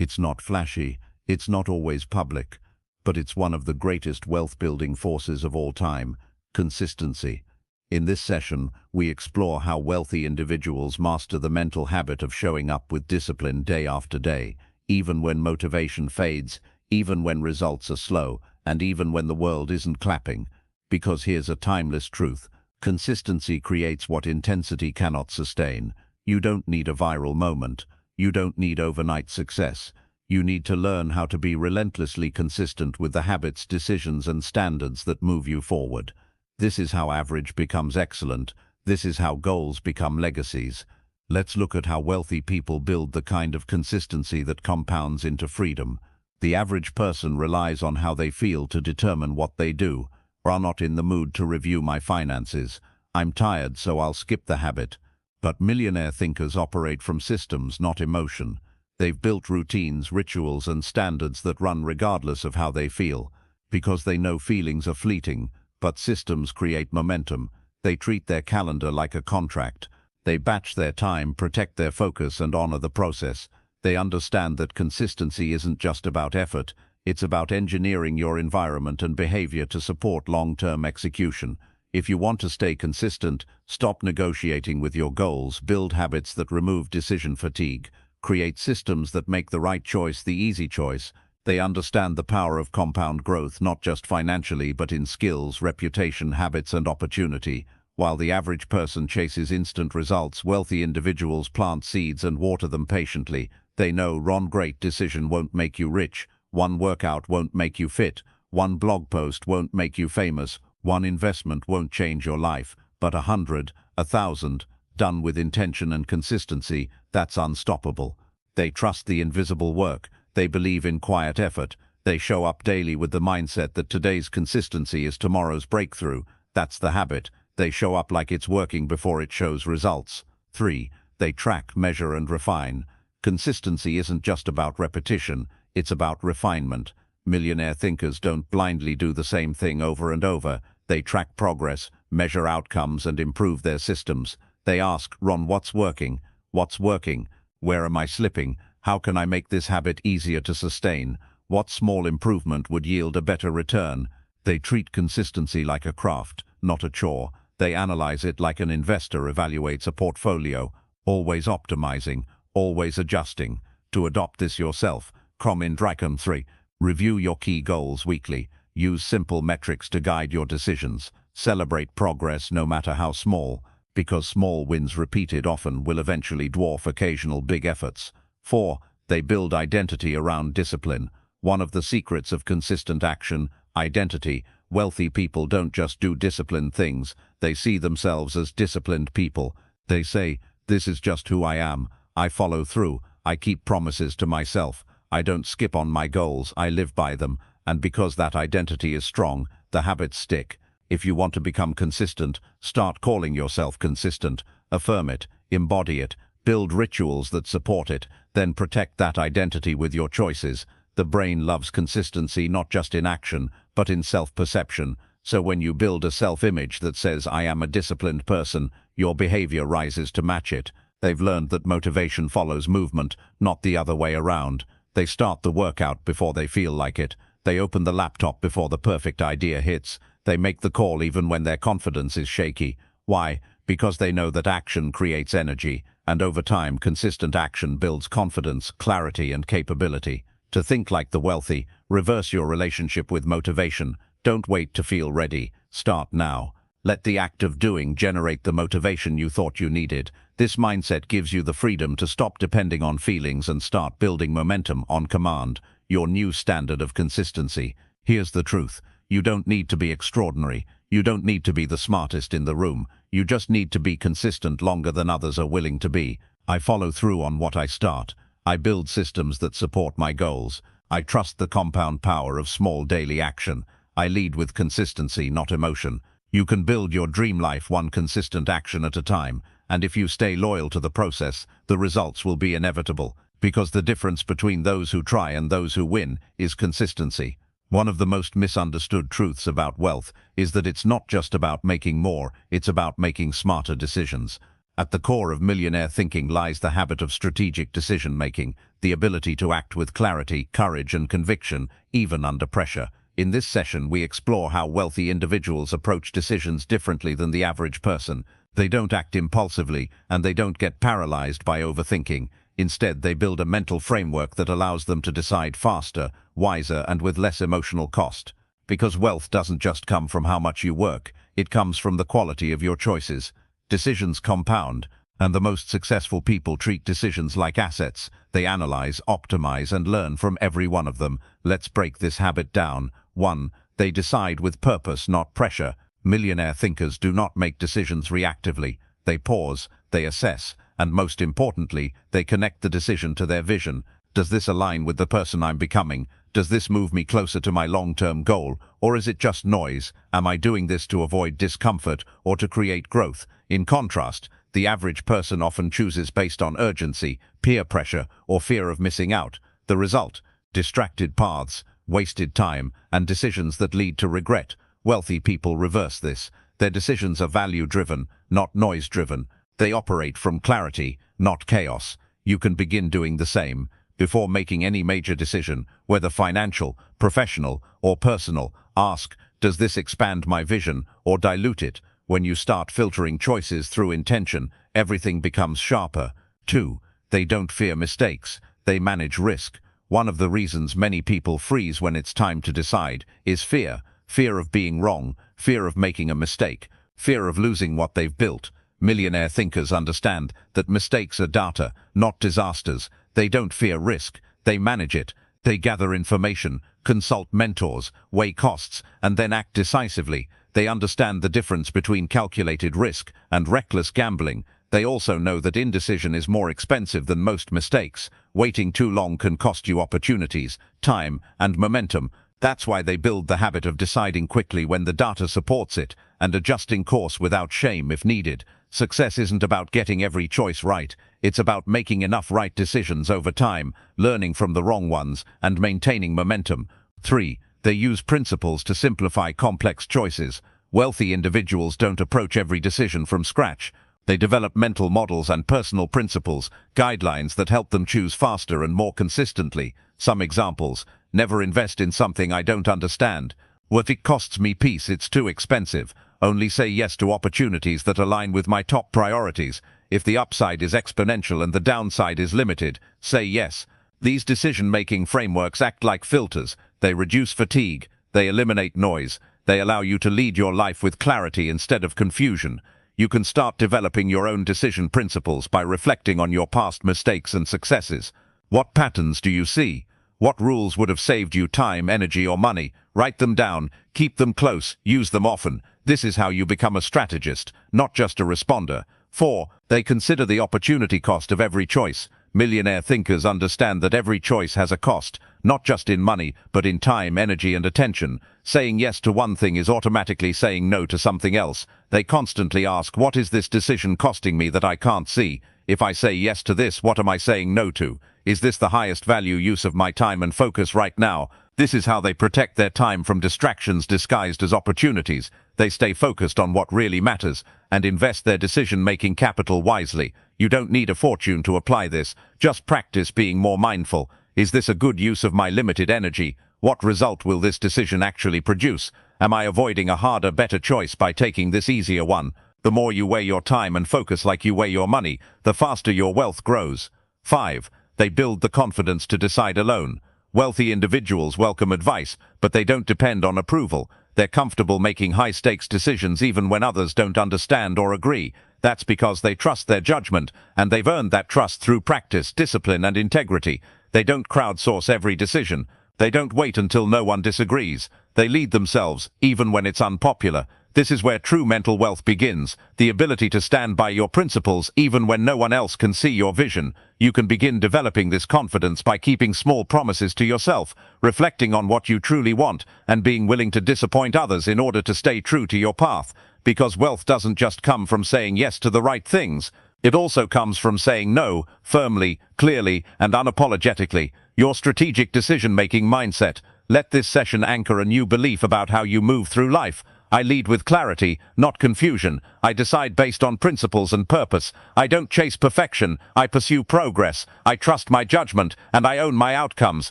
It's not flashy, it's not always public, but it's one of the greatest wealth-building forces of all time: consistency. In this session, we explore how wealthy individuals master the mental habit of showing up with discipline day after day, even when motivation fades, even when results are slow, and even when the world isn't clapping. Because here's a timeless truth: consistency creates what intensity cannot sustain. You don't need a viral moment. You don't need overnight success. You need to learn how to be relentlessly consistent with the habits, decisions, and standards that move you forward. This is how average becomes excellent. This is how goals become legacies. Let's look at how wealthy people build the kind of consistency that compounds into freedom. The average person relies on how they feel to determine what they do. I'm not in the mood to review my finances. I'm tired, so I'll skip the habit. But millionaire thinkers operate from systems, not emotion. They've built routines, rituals, and standards that run regardless of how they feel, because they know feelings are fleeting, but systems create momentum. They treat their calendar like a contract. They batch their time, protect their focus, and honor the process. They understand that consistency isn't just about effort. It's about engineering your environment and behavior to support long-term execution. If you want to stay consistent, stop negotiating with your goals, build habits that remove decision fatigue, create systems that make the right choice the easy choice. They understand the power of compound growth, not just financially, but in skills, reputation, habits, and opportunity. While the average person chases instant results, wealthy individuals plant seeds and water them patiently. They know one great decision won't make you rich, one workout won't make you fit, one blog post won't make you famous, one investment won't change your life, but 100, 1,000, done with intention and consistency, that's unstoppable. They trust the invisible work. They believe in quiet effort. They show up daily with the mindset that today's consistency is tomorrow's breakthrough. That's the habit. They show up like it's working before it shows results. 3. They track, measure, and refine. Consistency isn't just about repetition, it's about refinement. Millionaire thinkers don't blindly do the same thing over and over. They track progress, measure outcomes, and improve their systems. They ask, Ron, what's working? What's working? Where am I slipping? How can I make this habit easier to sustain? What small improvement would yield a better return? They treat consistency like a craft, not a chore. They analyze it like an investor evaluates a portfolio, always optimizing, always adjusting. To adopt this yourself, come in Dragon 3. Review your key goals weekly. Use simple metrics to guide your decisions. Celebrate progress no matter how small, because small wins repeated often will eventually dwarf occasional big efforts. 4. They build identity around discipline. One of the secrets of consistent action, identity. Wealthy people don't just do disciplined things, they see themselves as disciplined people. They say, this is just who I am. I follow through. I keep promises to myself. I don't skip on my goals, I live by them. And because that identity is strong, the habits stick. If you want to become consistent, start calling yourself consistent. Affirm it, embody it, build rituals that support it, then protect that identity with your choices. The brain loves consistency not just in action, but in self-perception. So when you build a self-image that says, I am a disciplined person, your behavior rises to match it. They've learned that motivation follows movement, not the other way around. They start the workout before they feel like it. They open the laptop before the perfect idea hits. They make the call even when their confidence is shaky. Why? Because they know that action creates energy, and over time, consistent action builds confidence, clarity, and capability. To think like the wealthy, reverse your relationship with motivation. Don't wait to feel ready. Start now. Let the act of doing generate the motivation you thought you needed. This mindset gives you the freedom to stop depending on feelings and start building momentum on command, your new standard of consistency. Here's the truth. You don't need to be extraordinary. You don't need to be the smartest in the room. You just need to be consistent longer than others are willing to be. I follow through on what I start. I build systems that support my goals. I trust the compound power of small daily action. I lead with consistency, not emotion. You can build your dream life one consistent action at a time, and if you stay loyal to the process, the results will be inevitable, because the difference between those who try and those who win is consistency. One of the most misunderstood truths about wealth is that it's not just about making more, it's about making smarter decisions. At the core of millionaire thinking lies the habit of strategic decision-making, the ability to act with clarity, courage, and conviction, even under pressure. In this session, we explore how wealthy individuals approach decisions differently than the average person. They don't act impulsively, and they don't get paralyzed by overthinking. Instead, they build a mental framework that allows them to decide faster, wiser, and with less emotional cost. Because wealth doesn't just come from how much you work, it comes from the quality of your choices. Decisions compound, and the most successful people treat decisions like assets. They analyze, optimize, and learn from every one of them. Let's break this habit down. 1. They decide with purpose, not pressure. Millionaire thinkers do not make decisions reactively. They pause, they assess, and most importantly, they connect the decision to their vision. Does this align with the person I'm becoming? Does this move me closer to my long-term goal? Or is it just noise? Am I doing this to avoid discomfort or to create growth? In contrast, the average person often chooses based on urgency, peer pressure, or fear of missing out. The result? Distracted paths, wasted time, and decisions that lead to regret. Wealthy people reverse this. Their decisions are value-driven, not noise-driven. They operate from clarity, not chaos. You can begin doing the same. Before making any major decision, whether financial, professional, or personal, ask, does this expand my vision or dilute it? When you start filtering choices through intention, everything becomes sharper. 2. They don't fear mistakes. They manage risk. One of the reasons many people freeze when it's time to decide is fear. Fear of being wrong, fear of making a mistake, fear of losing what they've built. Millionaire thinkers understand that mistakes are data, not disasters. They don't fear risk, they manage it. They gather information, consult mentors, weigh costs, and then act decisively. They understand the difference between calculated risk and reckless gambling. They also know that indecision is more expensive than most mistakes. Waiting too long can cost you opportunities, time, and momentum. That's why they build the habit of deciding quickly when the data supports it, and adjusting course without shame if needed. Success isn't about getting every choice right. It's about making enough right decisions over time, learning from the wrong ones, and maintaining momentum. 3. They use principles to simplify complex choices. Wealthy individuals don't approach every decision from scratch. They develop mental models and personal principles, guidelines that help them choose faster and more consistently. Some examples: never invest in something I don't understand. What it costs me peace, it's too expensive. Only say yes to opportunities that align with my top priorities. If the upside is exponential and the downside is limited, say yes. These decision-making frameworks act like filters. They reduce fatigue. They eliminate noise. They allow you to lead your life with clarity instead of confusion. You can start developing your own decision principles by reflecting on your past mistakes and successes. What patterns do you see? What rules would have saved you time, energy, or money? Write them down, keep them close, use them often. This is how you become a strategist, not just a responder. 4. They consider the opportunity cost of every choice. Millionaire thinkers understand that every choice has a cost, not just in money, but in time, energy, and attention. Saying yes to one thing is automatically saying no to something else. They constantly ask, what is this decision costing me that I can't see? If I say yes to this, what am I saying no to? Is this the highest value use of my time and focus right now? This is how they protect their time from distractions disguised as opportunities. They stay focused on what really matters and invest their decision-making capital wisely. You don't need a fortune to apply this. Just practice being more mindful. Is this a good use of my limited energy? What result will this decision actually produce? Am I avoiding a harder, better choice by taking this easier one? The more you weigh your time and focus like you weigh your money, the faster your wealth grows. 5. They build the confidence to decide alone. Wealthy individuals welcome advice, but they don't depend on approval. They're comfortable making high-stakes decisions even when others don't understand or agree. That's because they trust their judgment, and they've earned that trust through practice, discipline, and integrity. They don't crowdsource every decision. They don't wait until no one disagrees. They lead themselves, even when it's unpopular. This is where true mental wealth begins, the ability to stand by your principles even when no one else can see your vision. You can begin developing this confidence by keeping small promises to yourself, reflecting on what you truly want, and being willing to disappoint others in order to stay true to your path. Because wealth doesn't just come from saying yes to the right things. It also comes from saying no, firmly, clearly, and unapologetically. Your strategic decision-making mindset. Let this session anchor a new belief about how you move through life. I lead with clarity, not confusion. I decide based on principles and purpose. I don't chase perfection. I pursue progress. I trust my judgment, and I own my outcomes.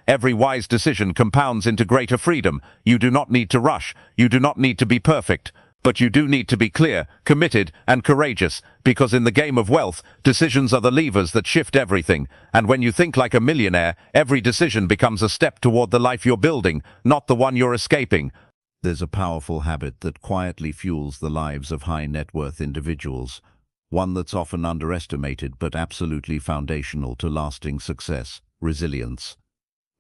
Every wise decision compounds into greater freedom. You do not need to rush. You do not need to be perfect. But you do need to be clear, committed, and courageous, because in the game of wealth, decisions are the levers that shift everything. And when you think like a millionaire, every decision becomes a step toward the life you're building, not the one you're escaping. There's a powerful habit that quietly fuels the lives of high net worth individuals, one that's often underestimated but absolutely foundational to lasting success: resilience.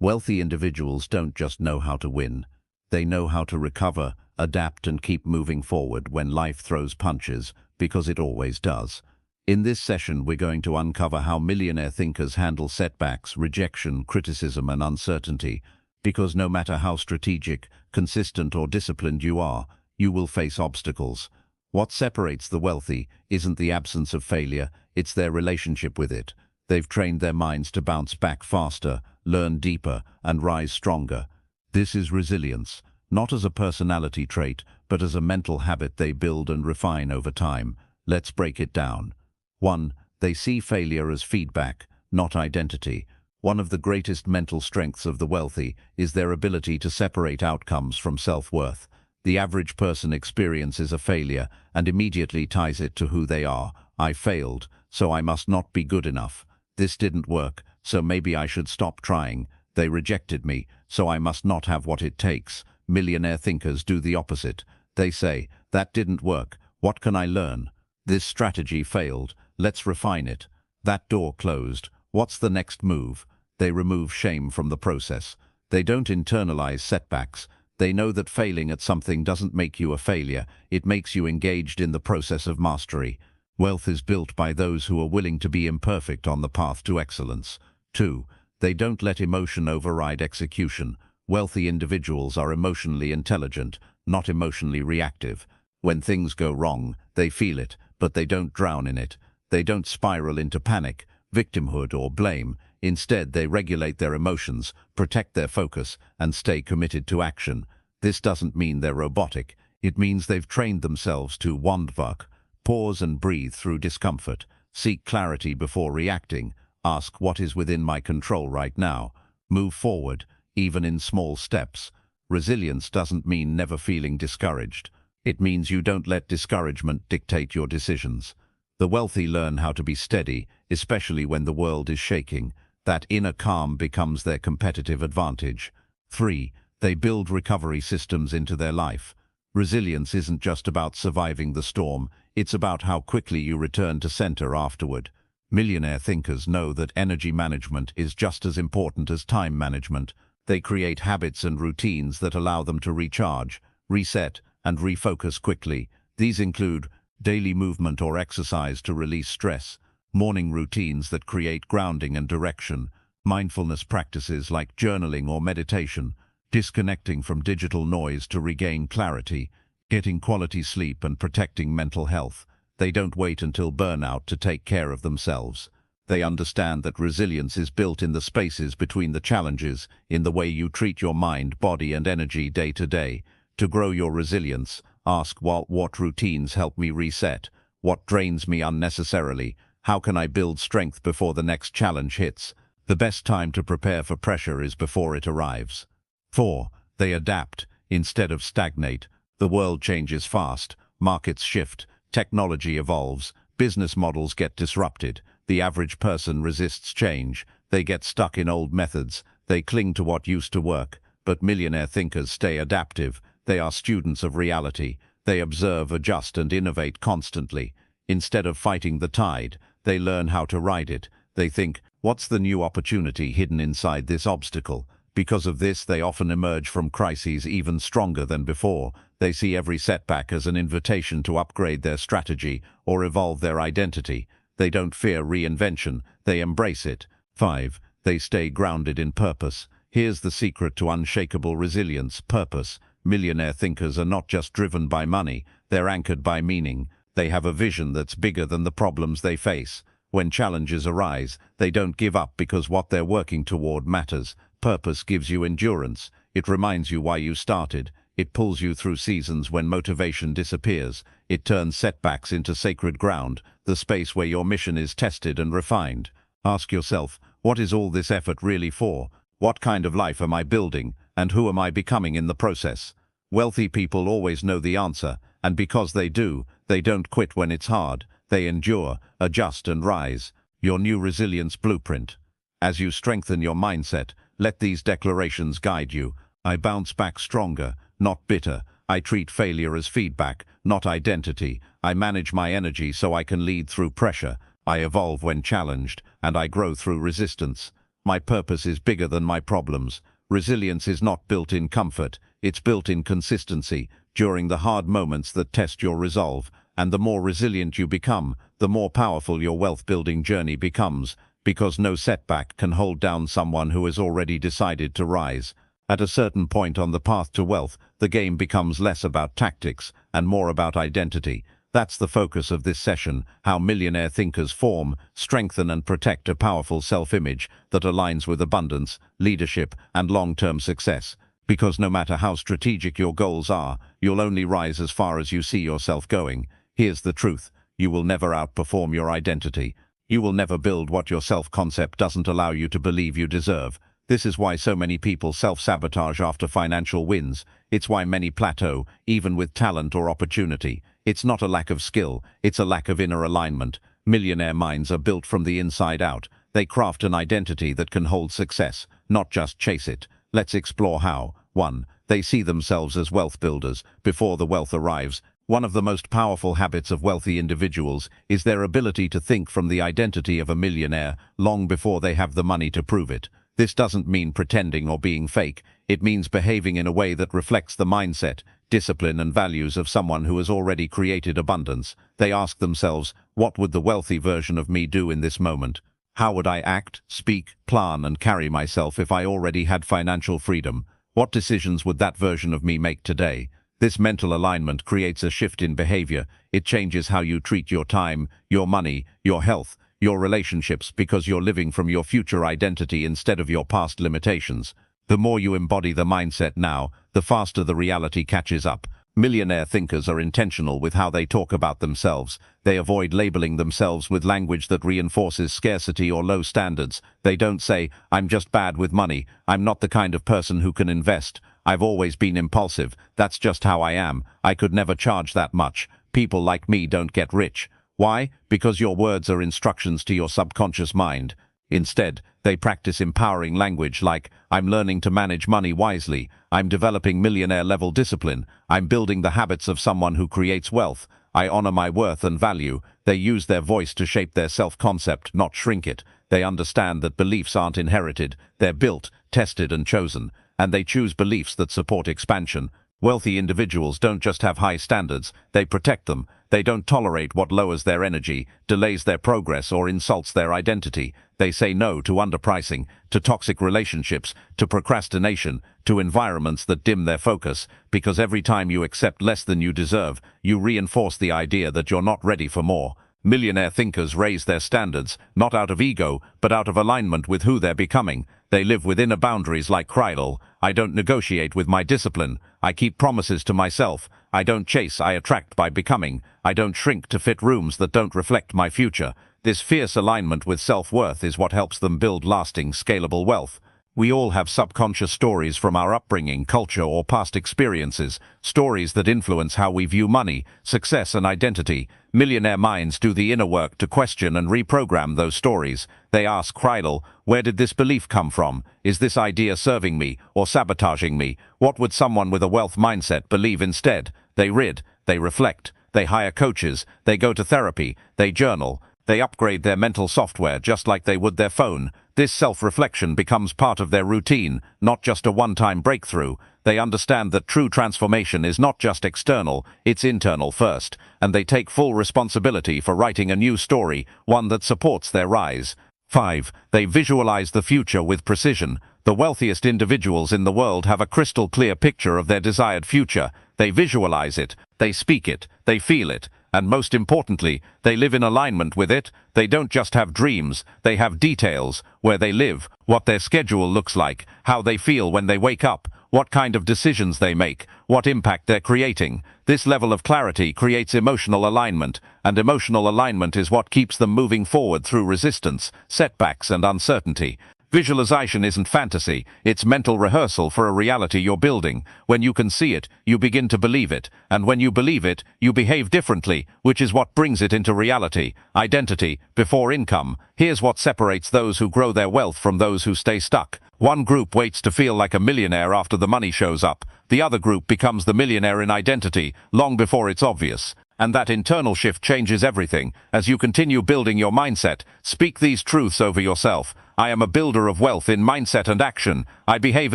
Wealthy individuals don't just know how to win, they know how to recover, adapt, and keep moving forward when life throws punches, because it always does. In this session, we're going to uncover how millionaire thinkers handle setbacks, rejection, criticism, and uncertainty, because no matter how strategic, consistent, or disciplined you are, you will face obstacles. What separates the wealthy isn't the absence of failure, it's their relationship with it. They've trained their minds to bounce back faster, learn deeper, and rise stronger. This is resilience, not as a personality trait, but as a mental habit they build and refine over time. Let's break it down. 1. They see failure as feedback, not identity. One of the greatest mental strengths of the wealthy is their ability to separate outcomes from self-worth. The average person experiences a failure and immediately ties it to who they are. I failed, so I must not be good enough. This didn't work, so maybe I should stop trying. They rejected me, so I must not have what it takes. Millionaire thinkers do the opposite. They say, that didn't work. What can I learn? This strategy failed. Let's refine it. That door closed. What's the next move? They remove shame from the process. They don't internalize setbacks. They know that failing at something doesn't make you a failure. It makes you engaged in the process of mastery. Wealth is built by those who are willing to be imperfect on the path to excellence. 2. They don't let emotion override execution. Wealthy individuals are emotionally intelligent, not emotionally reactive. When things go wrong, they feel it, but they don't drown in it. They don't spiral into panic, victimhood, or blame. Instead, they regulate their emotions, protect their focus, and stay committed to action. This doesn't mean they're robotic. It means they've trained themselves to wandvak, pause and breathe through discomfort, seek clarity before reacting, ask what is within my control right now, move forward, even in small steps. Resilience doesn't mean never feeling discouraged. It means you don't let discouragement dictate your decisions. The wealthy learn how to be steady, especially when the world is shaking. That inner calm becomes their competitive advantage. 3. They build recovery systems into their life. Resilience isn't just about surviving the storm, it's about how quickly you return to center afterward. Millionaire thinkers know that energy management is just as important as time management. They create habits and routines that allow them to recharge, reset, and refocus quickly. These include daily movement or exercise to release stress, morning routines that create grounding and direction, mindfulness practices like journaling or meditation, disconnecting from digital noise to regain clarity, getting quality sleep, and protecting mental health. They don't wait until burnout to take care of themselves. They understand that resilience is built in the spaces between the challenges, in the way you treat your mind, body, and energy day to day. To grow your resilience, ask what routines help me reset? What drains me unnecessarily? How can I build strength before the next challenge hits? The best time to prepare for pressure is before it arrives. 4. They adapt instead of stagnate. The world changes fast, markets shift, technology evolves, business models get disrupted. The average person resists change. They get stuck in old methods. They cling to what used to work. But millionaire thinkers stay adaptive. They are students of reality. They observe, adjust, and innovate constantly. Instead of fighting the tide, they learn how to ride it. They think, what's the new opportunity hidden inside this obstacle? Because of this, they often emerge from crises even stronger than before. They see every setback as an invitation to upgrade their strategy or evolve their identity. They don't fear reinvention, they embrace it. 5. They stay grounded in purpose. Here's the secret to unshakable resilience: purpose. Millionaire thinkers are not just driven by money, they're anchored by meaning. They have a vision that's bigger than the problems they face. When challenges arise, they don't give up because what they're working toward matters. Purpose gives you endurance. It reminds you why you started. It pulls you through seasons when motivation disappears. It turns setbacks into sacred ground, the space where your mission is tested and refined. Ask yourself, what is all this effort really for? What kind of life am I building, and who am I becoming in the process? Wealthy people always know the answer, and because they do, they don't quit when it's hard. They endure, adjust, and rise. Your new resilience blueprint. As you strengthen your mindset, let these declarations guide you. I bounce back stronger, not bitter. I treat failure as feedback, not identity. I manage my energy so I can lead through pressure. I evolve when challenged, and I grow through resistance. My purpose is bigger than my problems. Resilience is not built in comfort, it's built in consistency, during the hard moments that test your resolve. And the more resilient you become, the more powerful your wealth-building journey becomes, because no setback can hold down someone who has already decided to rise. At a certain point on the path to wealth, the game becomes less about tactics and more about identity. That's the focus of this session: how millionaire thinkers form, strengthen, and protect a powerful self-image that aligns with abundance, leadership, and long-term success. Because no matter how strategic your goals are, you'll only rise as far as you see yourself going. Here's the truth: you will never outperform your identity. You will never build what your self-concept doesn't allow you to believe you deserve. This is why so many people self-sabotage after financial wins. It's why many plateau, even with talent or opportunity. It's not a lack of skill, it's a lack of inner alignment. Millionaire minds are built from the inside out. They craft an identity that can hold success, not just chase it. Let's explore how. 1. They see themselves as wealth builders before the wealth arrives. One of the most powerful habits of wealthy individuals is their ability to think from the identity of a millionaire long before they have the money to prove it. This doesn't mean pretending or being fake. It means behaving in a way that reflects the mindset, discipline, and values of someone who has already created abundance. They ask themselves, what would the wealthy version of me do in this moment? How would I act, speak, plan, and carry myself if I already had financial freedom? What decisions would that version of me make today? This mental alignment creates a shift in behavior. It changes how you treat your time, your money, your health, your relationships, because you're living from your future identity instead of your past limitations. The more you embody the mindset now, the faster the reality catches up. Millionaire thinkers are intentional with how they talk about themselves. They avoid labeling themselves with language that reinforces scarcity or low standards. They don't say, "I'm just bad with money. I'm not the kind of person who can invest. I've always been impulsive. That's just how I am. I could never charge that much. People like me don't get rich." Why? Because your words are instructions to your subconscious mind. Instead, they practice empowering language like, "I'm learning to manage money wisely. I'm developing millionaire-level discipline. I'm building the habits of someone who creates wealth. I honor my worth and value." They use their voice to shape their self-concept, not shrink it. They understand that beliefs aren't inherited. They're built, tested, and chosen. And they choose beliefs that support expansion. Wealthy individuals don't just have high standards, they protect them. They don't tolerate what lowers their energy, delays their progress, or insults their identity. They say no to underpricing, to toxic relationships, to procrastination, to environments that dim their focus, because every time you accept less than you deserve, you reinforce the idea that you're not ready for more. Millionaire thinkers raise their standards, not out of ego, but out of alignment with who they're becoming. They live within inner boundaries like Kreidel. I don't negotiate with my discipline. I keep promises to myself. I don't chase, I attract by becoming. I don't shrink to fit rooms that don't reflect my future. This fierce alignment with self-worth is what helps them build lasting, scalable wealth. We all have subconscious stories from our upbringing, culture, or past experiences, stories that influence how we view money, success, and identity. Millionaire minds do the inner work to question and reprogram those stories. They ask Kreidel, where did this belief come from? Is this idea serving me or sabotaging me? What would someone with a wealth mindset believe instead? They read, they reflect, they hire coaches, they go to therapy, they journal. They upgrade their mental software just like they would their phone. This self-reflection becomes part of their routine, not just a one-time breakthrough. They understand that true transformation is not just external, it's internal first, and they take full responsibility for writing a new story, one that supports their rise. 5. They visualize the future with precision. The wealthiest individuals in the world have a crystal clear picture of their desired future. They visualize it, they speak it, they feel it, and most importantly, they live in alignment with it. They don't just have dreams, they have details: where they live, what their schedule looks like, how they feel when they wake up, what kind of decisions they make, what impact they're creating. This level of clarity creates emotional alignment, and emotional alignment is what keeps them moving forward through resistance, setbacks, and uncertainty. Visualization isn't fantasy, it's mental rehearsal for a reality you're building. When you can see it, you begin to believe it, and when you believe it, you behave differently, which is what brings it into reality. Identity before income. Here's what separates those who grow their wealth from those who stay stuck. One group waits to feel like a millionaire after the money shows up. The other group becomes the millionaire in identity, long before it's obvious. And that internal shift changes everything. As you continue building your mindset, speak these truths over yourself. I am a builder of wealth in mindset and action. I behave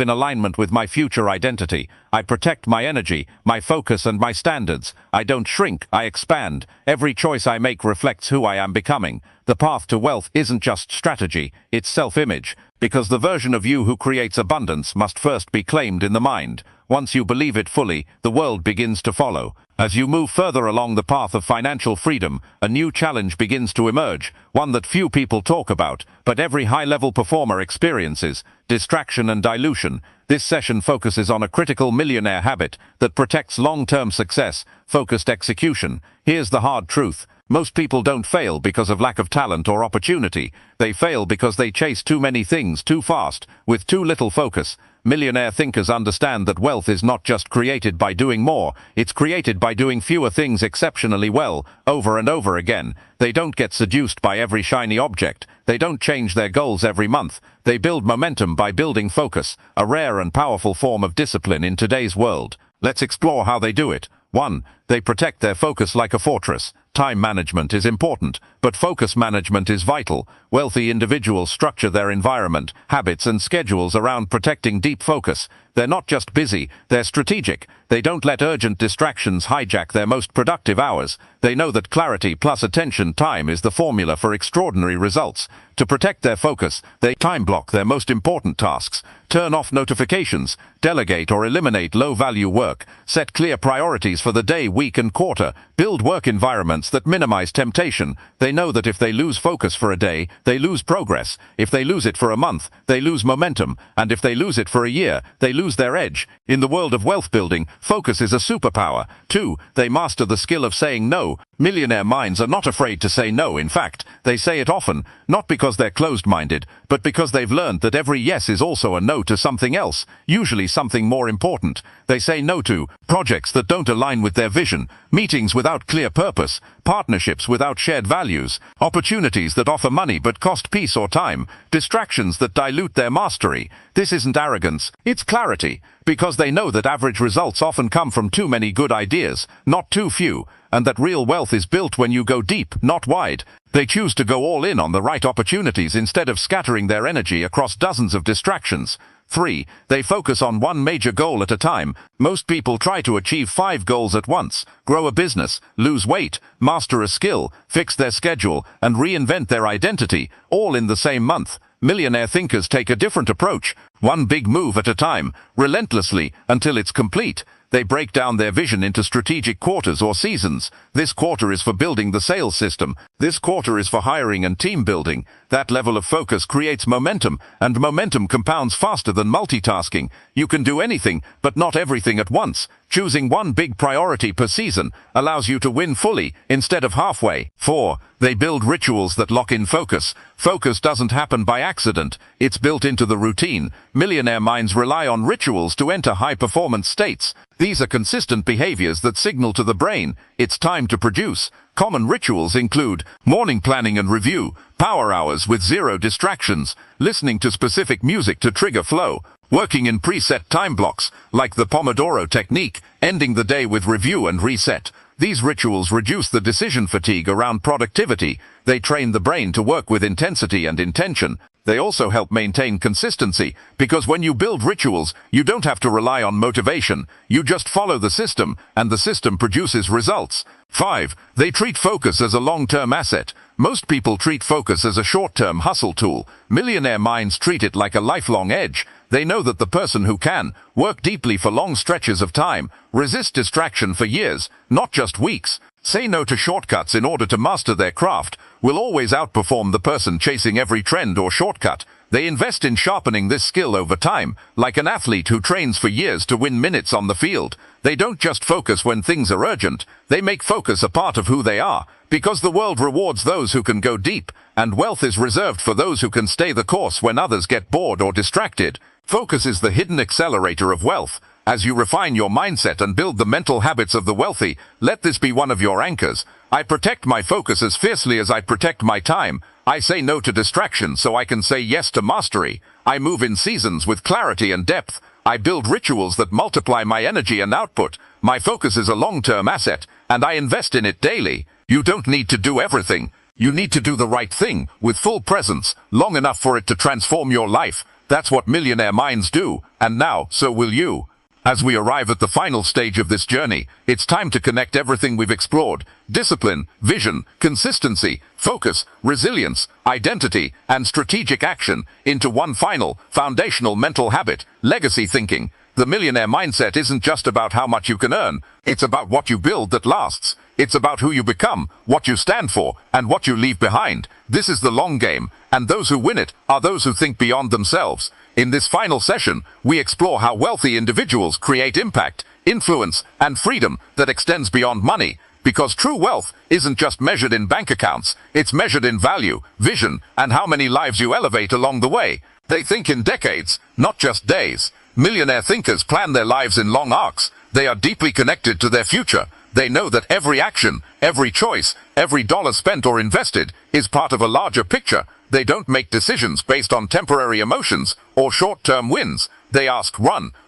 in alignment with my future identity. I protect my energy, my focus, and my standards. I don't shrink, I expand. Every choice I make reflects who I am becoming. The path to wealth isn't just strategy, it's self-image. Because the version of you who creates abundance must first be claimed in the mind. Once you believe it fully, the world begins to follow. As you move further along the path of financial freedom, a new challenge begins to emerge, one that few people talk about, but every high-level performer experiences: distraction and dilution. This session focuses on a critical millionaire habit that protects long-term success: focused execution. Here's the hard truth. Most people don't fail because of lack of talent or opportunity. They fail because they chase too many things too fast, with too little focus. Millionaire thinkers understand that wealth is not just created by doing more, it's created by doing fewer things exceptionally well, over and over again. They don't get seduced by every shiny object. They don't change their goals every month. They build momentum by building focus, a rare and powerful form of discipline in today's world. Let's explore how they do it. 1. They protect their focus like a fortress. Time management is important, but focus management is vital. Wealthy individuals structure their environment, habits, and schedules around protecting deep focus. They're not just busy, they're strategic. They don't let urgent distractions hijack their most productive hours. They know that clarity plus attention time is the formula for extraordinary results. To protect their focus, they time block their most important tasks. Turn off notifications, delegate or eliminate low-value work, set clear priorities for the day, week, and quarter, build work environments that minimize temptation. They know that if they lose focus for a day, they lose progress. If they lose it for a month, they lose momentum. And if they lose it for a year, they lose their edge. In the world of wealth building, focus is a superpower. 2. They master the skill of saying no. Millionaire minds are not afraid to say no. In fact, they say it often, not because they're closed-minded, but because they've learned that every yes is also a no to something else, usually something more important. They say no to projects that don't align with their vision, meetings without clear purpose, partnerships without shared values, opportunities that offer money but cost peace or time, distractions that dilute their mastery. This isn't arrogance, it's clarity, because they know that average results often come from too many good ideas, not too few, and that real wealth is built when you go deep, not wide. They choose to go all in on the right opportunities instead of scattering their energy across dozens of distractions. 3. They focus on one major goal at a time. Most people try to achieve 5 goals at once: grow a business, lose weight, master a skill, fix their schedule, and reinvent their identity, all in the same month. Millionaire thinkers take a different approach: one big move at a time, relentlessly, until it's complete. They break down their vision into strategic quarters or seasons. This quarter is for building the sales system. This quarter is for hiring and team building. That level of focus creates momentum, and momentum compounds faster than multitasking. You can do anything, but not everything at once. Choosing one big priority per season allows you to win fully instead of halfway. 4. They build rituals that lock in focus. Focus doesn't happen by accident. It's built into the routine. Millionaire minds rely on rituals to enter high-performance states. These are consistent behaviors that signal to the brain it's time to produce. Common rituals include morning planning and review, power hours with zero distractions, listening to specific music to trigger flow, working in preset time blocks, like the Pomodoro technique, ending the day with review and reset. These rituals reduce the decision fatigue around productivity. They train the brain to work with intensity and intention. They also help maintain consistency, because when you build rituals, you don't have to rely on motivation. You just follow the system, and the system produces results. 5. They treat focus as a long-term asset. Most people treat focus as a short-term hustle tool. Millionaire minds treat it like a lifelong edge. They know that the person who can work deeply for long stretches of time, resist distraction for years, not just weeks, say no to shortcuts in order to master their craft, will always outperform the person chasing every trend or shortcut. They invest in sharpening this skill over time, like an athlete who trains for years to win minutes on the field. They don't just focus when things are urgent, they make focus a part of who they are, because the world rewards those who can go deep, and wealth is reserved for those who can stay the course when others get bored or distracted. Focus is the hidden accelerator of wealth. As you refine your mindset and build the mental habits of the wealthy, let this be one of your anchors. I protect my focus as fiercely as I protect my time. I say no to distraction so I can say yes to mastery. I move in seasons with clarity and depth. I build rituals that multiply my energy and output. My focus is a long-term asset, and I invest in it daily. You don't need to do everything. You need to do the right thing, with full presence, long enough for it to transform your life. That's what millionaire minds do, and now, so will you. As we arrive at the final stage of this journey, it's time to connect everything we've explored: discipline, vision, consistency, focus, resilience, identity, and strategic action into one final, foundational mental habit: legacy thinking. The millionaire mindset isn't just about how much you can earn. It's about what you build that lasts. It's about who you become, what you stand for, and what you leave behind. This is the long game, and those who win it are those who think beyond themselves. In this final session, we explore how wealthy individuals create impact, influence, and freedom that extends beyond money. Because true wealth isn't just measured in bank accounts, it's measured in value, vision, and how many lives you elevate along the way. They think in decades, not just days. Millionaire thinkers plan their lives in long arcs. They are deeply connected to their future. They know that every action, every choice, every dollar spent or invested is part of a larger picture. They don't make decisions based on temporary emotions or short-term wins. They ask,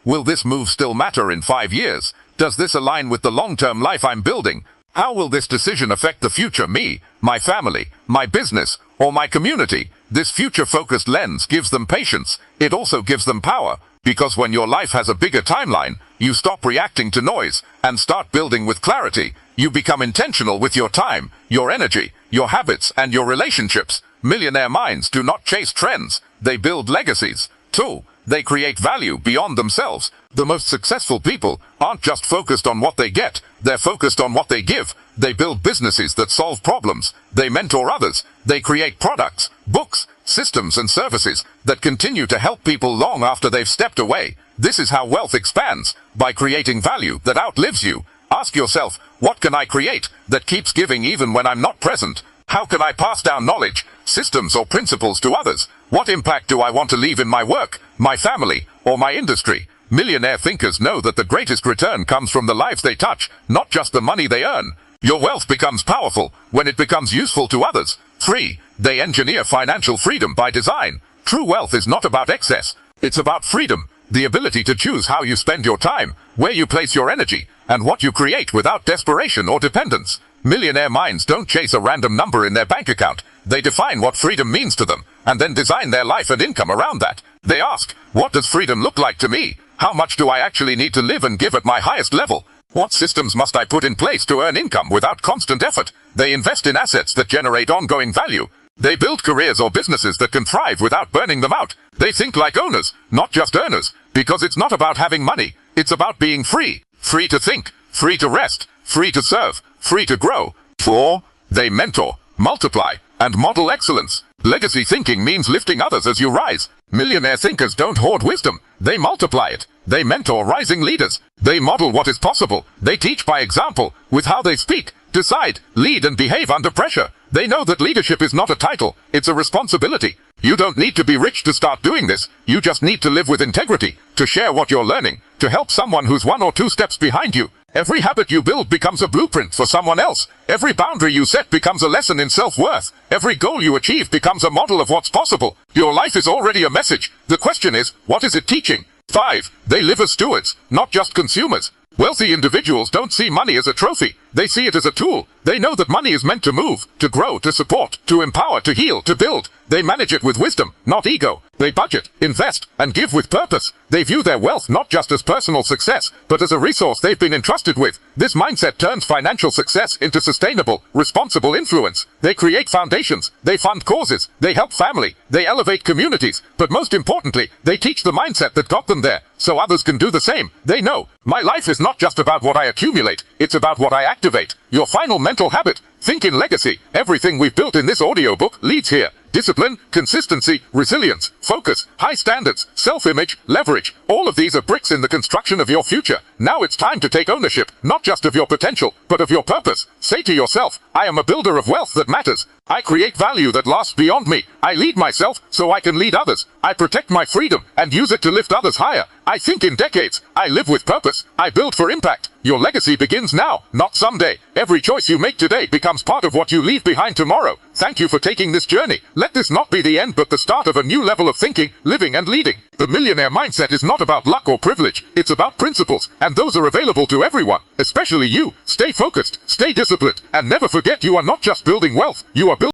will this move still matter in 5 years? Does this align with the long-term life I'm building? How will this decision affect the future me, my family, my business, or my community? This future-focused lens gives them patience. It also gives them power. Because when your life has a bigger timeline, you stop reacting to noise and start building with clarity. You become intentional with your time, your energy, your habits, and your relationships. Millionaire minds do not chase trends. They build legacies. 2. They create value beyond themselves. The most successful people aren't just focused on what they get. They're focused on what they give. They build businesses that solve problems. They mentor others. They create products, books, systems, and services that continue to help people long after they've stepped away. This is how wealth expands, by creating value that outlives you. Ask yourself, what can I create that keeps giving even when I'm not present? How can I pass down knowledge, systems, or principles to others? What impact do I want to leave in my work, my family, or my industry? Millionaire thinkers know that the greatest return comes from the lives they touch, not just the money they earn. Your wealth becomes powerful when it becomes useful to others. 3. They engineer financial freedom by design. True wealth is not about excess. It's about freedom, the ability to choose how you spend your time, where you place your energy, and what you create without desperation or dependence. Millionaire minds don't chase a random number in their bank account. They define what freedom means to them, and then design their life and income around that. They ask, what does freedom look like to me? How much do I actually need to live and give at my highest level? What systems must I put in place to earn income without constant effort? They invest in assets that generate ongoing value. They build careers or businesses that can thrive without burning them out. They think like owners, not just earners, because it's not about having money. It's about being free. Free to think, free to rest, free to serve, free to grow. 4. They mentor, multiply, and model excellence. Legacy thinking means lifting others as you rise. Millionaire thinkers don't hoard wisdom. They multiply it. They mentor rising leaders. They model what is possible. They teach by example, with how they speak, decide, lead, and behave under pressure. They know that leadership is not a title, it's a responsibility. You don't need to be rich to start doing this. You just need to live with integrity, to share what you're learning, to help someone who's 1 or 2 steps behind you. Every habit you build becomes a blueprint for someone else. Every boundary you set becomes a lesson in self-worth. Every goal you achieve becomes a model of what's possible. Your life is already a message. The question is, what is it teaching? 5. They live as stewards, not just consumers. Wealthy individuals don't see money as a trophy. They see it as a tool. They know that money is meant to move, to grow, to support, to empower, to heal, to build. They manage it with wisdom, not ego. They budget, invest, and give with purpose. They view their wealth not just as personal success, but as a resource they've been entrusted with. This mindset turns financial success into sustainable, responsible influence. They create foundations. They fund causes. They help family. They elevate communities. But most importantly, they teach the mindset that got them there, so others can do the same. They know, my life is not just about what I accumulate, it's about what I activate. Your final mental habit, think in legacy. Everything we've built in this audiobook leads here. Discipline, consistency, resilience, focus, high standards, self-image, leverage. All of these are bricks in the construction of your future. Now it's time to take ownership, not just of your potential, but of your purpose. Say to yourself, I am a builder of wealth that matters. I create value that lasts beyond me. I lead myself so I can lead others. I protect my freedom and use it to lift others higher. I think in decades. I live with purpose. I build for impact. Your legacy begins now, not someday. Every choice you make today becomes part of what you leave behind tomorrow. Thank you for taking this journey. Let this not be the end but the start of a new level of thinking, living and leading. The millionaire mindset is not about luck or privilege. It's about principles, and those are available to everyone, especially you. Stay focused, stay disciplined, and never forget you are not just building wealth, you are building